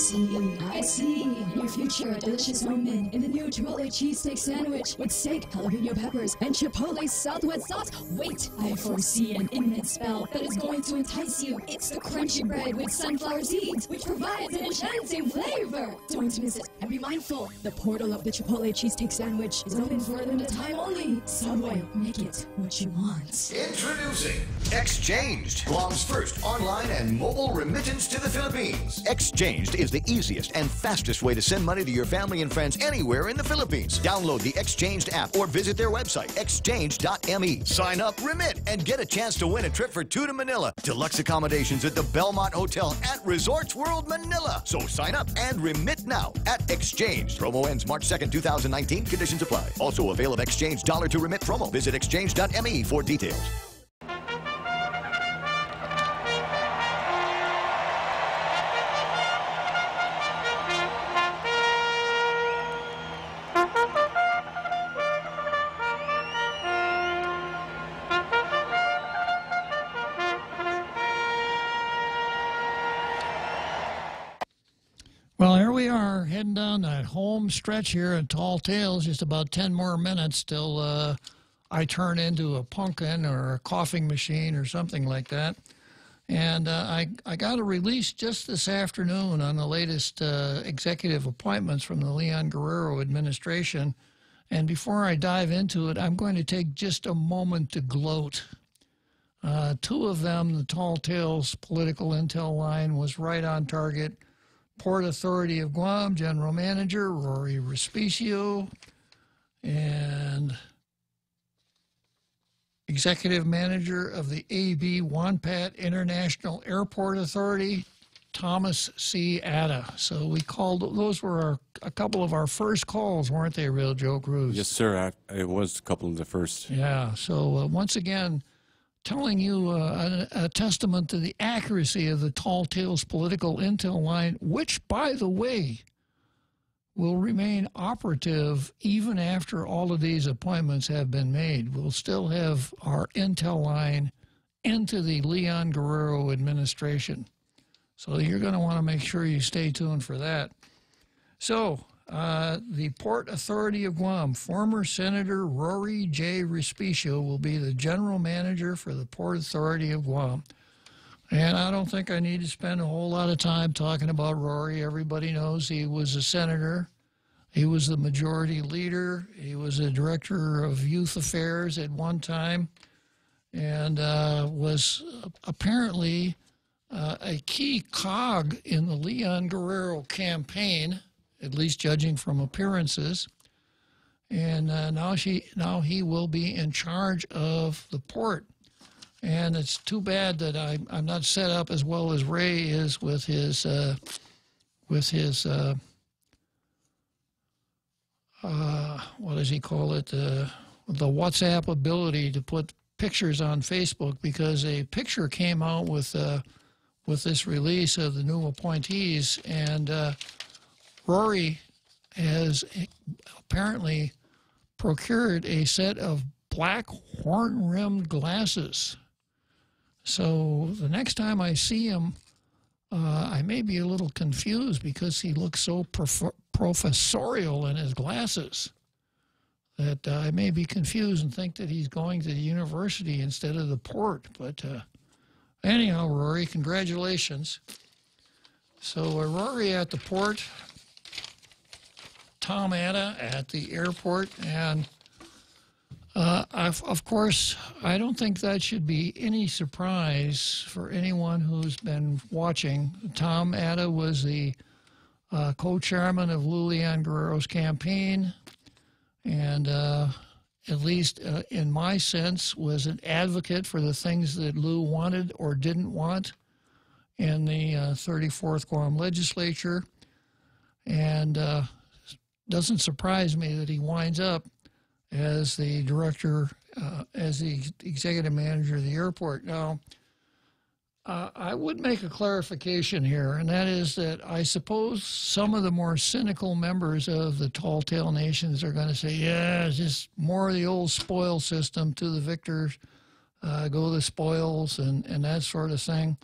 [SPEAKER 21] see. Your future, a delicious moment in the new Chipotle cheesesteak sandwich with steak, jalapeno peppers, and Chipotle Southwest sauce. Wait, I foresee an imminent spell that is going to entice you. It's the crunchy bread with sunflower seeds, which provides an enchanting flavor. Don't miss it, and be mindful, the portal of the Chipotle cheesesteak sandwich is open for a limited time only. Subway, make it what you want.
[SPEAKER 4] Introducing Exchanged, Guam's first online and mobile remittance to the Philippines. Exchanged is the easiest and fastest way to send money to your family and friends anywhere in the Philippines. Download the Exchanged app or visit their website, exchange.me. Sign up, remit, and get a chance to win a trip for two to Manila. Deluxe accommodations at the Belmont Hotel at Resorts World Manila. So sign up and remit now at Exchanged. Promo ends March 2nd, 2019. Conditions apply. Also avail of Exchange dollar to remit promo. Visit exchange.me for details.
[SPEAKER 12] Well, here we are, heading down that home stretch here in Tall Tales. Just about 10 more minutes till I turn into a pumpkin or a coughing machine or something like that. And I got a release just this afternoon on the latest executive appointments from the Leon Guerrero administration. And before I dive into it, I'm going to take just a moment to gloat Two of them, the Tall Tales political intel line was right on target. Port Authority of Guam General Manager Rory Respicio and Executive Manager of the A.B. Wanpat International Airport Authority, Thomas C. Atta. So we called, those were a couple of our first calls, weren't they, Real Joe Cruz?
[SPEAKER 13] Yes, sir. It was a couple of the first.
[SPEAKER 12] Yeah. So once again, telling you a testament to the accuracy of the Tall Tales political intel line, which, by the way, will remain operative even after all of these appointments have been made. We'll still have our intel line into the Leon Guerrero administration. So you're going to want to make sure you stay tuned for that. So the Port Authority of Guam, former Senator Rory J. Respicio will be the general manager for the Port Authority of Guam. And I don't think I need to spend a whole lot of time talking about Rory. Everybody knows he was a senator. He was the majority leader. He was a director of youth affairs at one time and was apparently a key cog in the Leon Guerrero campaign, at least judging from appearances. And now he will be in charge of the port. And it's too bad that I'm not set up as well as Ray is with his what does he call it? The WhatsApp ability to put pictures on Facebook, because a picture came out with this release of the new appointees, and Rory has apparently procured a set of black horn-rimmed glasses. So the next time I see him, I may be a little confused because he looks so professorial in his glasses that I may be confused and think that he's going to the university instead of the port. But anyhow, Rory, congratulations. So Rory at the port, Tom Atta at the airport, and of course, I don't think that should be any surprise for anyone who's been watching. Tom Atta was the co-chairman of Leon Guerrero's campaign, and at least in my sense, was an advocate for the things that Lou wanted or didn't want in the 34th Guam legislature. And doesn't surprise me that he winds up as the director, as the executive manager of the airport. Now, I would make a clarification here, and that is that I suppose some of the more cynical members of the Tall Tale Nations are going to say, yeah, it's just more of the old spoil system, to the victors, go the spoils, and that sort of thing.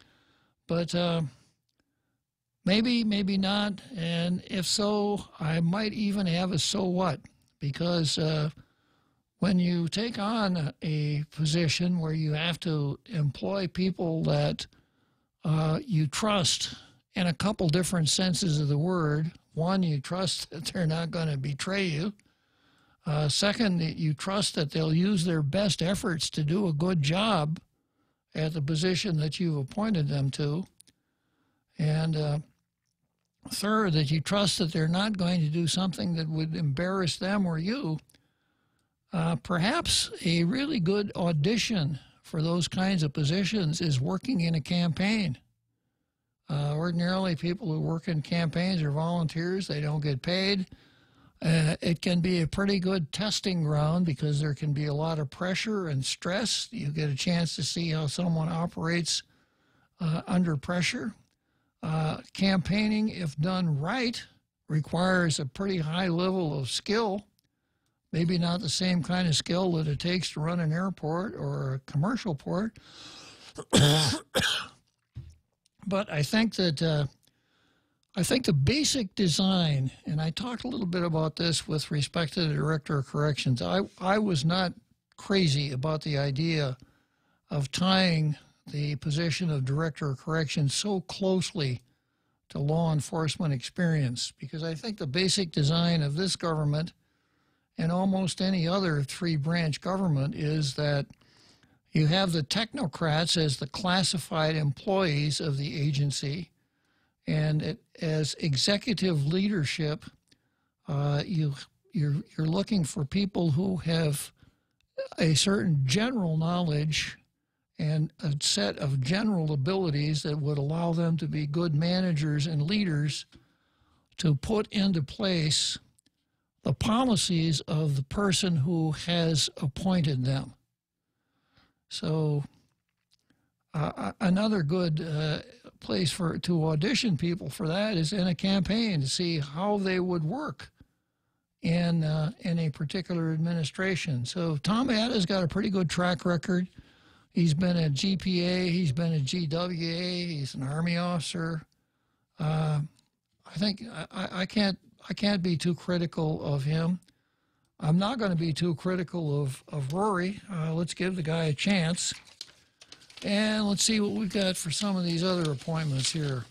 [SPEAKER 12] But maybe, maybe not, and if so, I might even have a so what, because when you take on a position where you have to employ people that you trust in a couple different senses of the word. One, you trust that they're not going to betray you. Second, you trust that they'll use their best efforts to do a good job at the position that you've appointed them to. And third, that you trust that they're not going to do something that would embarrass them or you. Perhaps a really good audition for those kinds of positions is working in a campaign. Ordinarily, people who work in campaigns are volunteers. They don't get paid. It can be a pretty good testing ground because there can be a lot of pressure and stress. You get a chance to see how someone operates under pressure. Campaigning, if done right, requires a pretty high level of skill. Maybe not the same kind of skill that it takes to run an airport or a commercial port. But I think that the basic design, and I talked a little bit about this with respect to the Director of Corrections. I was not crazy about the idea of tying the position of Director of Corrections so closely to law enforcement experience, because I think the basic design of this government and almost any other three-branch government is that You have the technocrats as the classified employees of the agency, and as executive leadership, you're looking for people who have a certain general knowledge and a set of general abilities that would allow them to be good managers and leaders to put into place the policies of the person who has appointed them. So another good place to audition people for that is in a campaign to see how they would work in a particular administration. So Tom Atta's got a pretty good track record. He's been at GPA, he's been at GWA, he's an Army officer. I think I can't be too critical of him. I'm not going to be too critical of Rory. Let's give the guy a chance. And let's see what we've got for some of these other appointments here.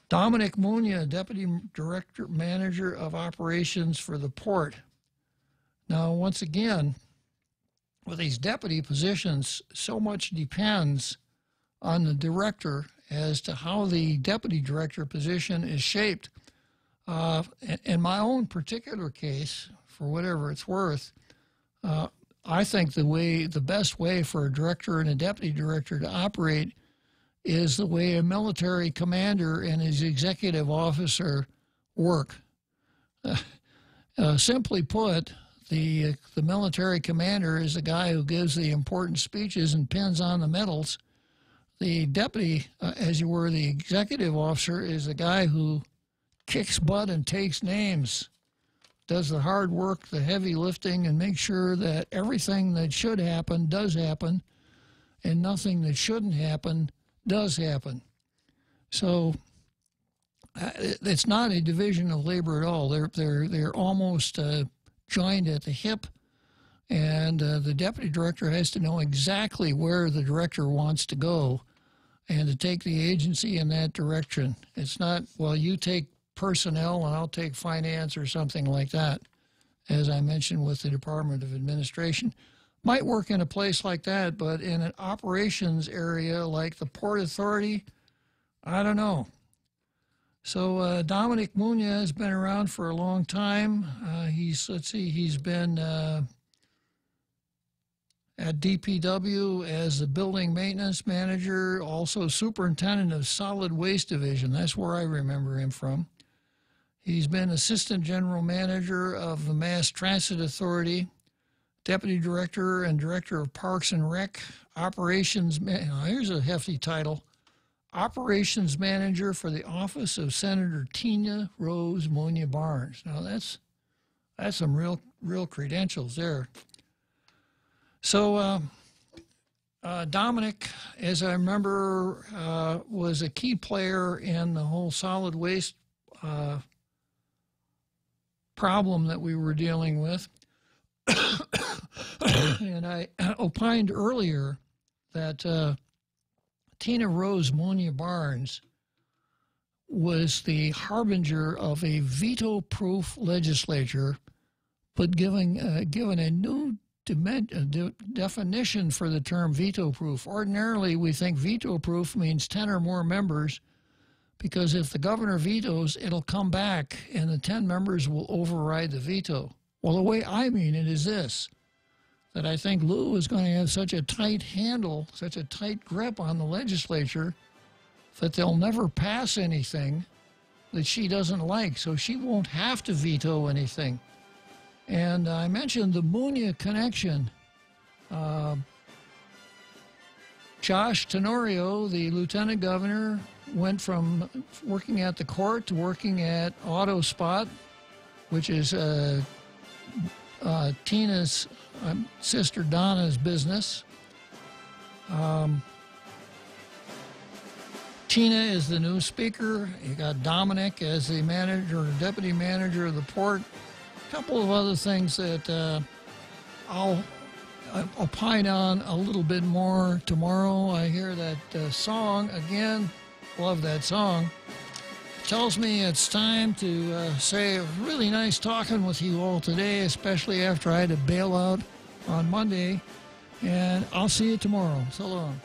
[SPEAKER 12] Dominic Munya, Deputy Director Manager of Operations for the Port. Now, once again, with these deputy positions, so much depends on the director as to how the deputy director position is shaped. In my own particular case, for whatever it's worth, I think the best way for a director and a deputy director to operate is the way a military commander and his executive officer work. Simply put, the military commander is the guy who gives the important speeches and pins on the medals. The deputy, as you were, the executive officer, is the guy who kicks butt and takes names, does the hard work, the heavy lifting, and makes sure that everything that should happen does happen, and nothing that shouldn't happen does happen. So it's not a division of labor at all. They're almost joined at the hip, and the deputy director has to know exactly where the director wants to go and to take the agency in that direction. It's not, well, you take personnel and I'll take finance or something like that, as I mentioned with the Department of Administration. Might work in a place like that, but in an operations area like the Port Authority, I don't know. So Dominic Munya has been around for a long time. He's been at DPW as the building maintenance manager, also superintendent of solid waste division. That's where I remember him from. He's been assistant general manager of the Mass Transit Authority, deputy director and director of Parks and Rec, operations, here's a hefty title, operations manager for the office of Senator Tina Rose Munya Barnes. Now that's some real credentials there. So Dominic, as I remember, was a key player in the whole solid waste problem that we were dealing with. And I opined earlier that Tina Rose Munya Barnes was the harbinger of a veto-proof legislature, but given a new definition for the term veto-proof. Ordinarily, we think veto-proof means 10 or more members, because if the governor vetoes, it'll come back and the 10 members will override the veto. Well, the way I mean it is this, that I think Lou is going to have such a tight handle, such a tight grip on the legislature that they'll never pass anything that she doesn't like, so she won't have to veto anything. And I mentioned the Munya connection. Josh Tenorio, the lieutenant governor, went from working at the court to working at AutoSpot, which is Tina's sister Donna's business. Tina is the new speaker. You got Dominic as the manager or deputy manager of the port. A couple of other things that I'll opine on a little bit more tomorrow. I hear that song again. Love that song. Tells me it's time to say really nice talking with you all today, especially after I had to bail out on Monday. And I'll see you tomorrow. So long.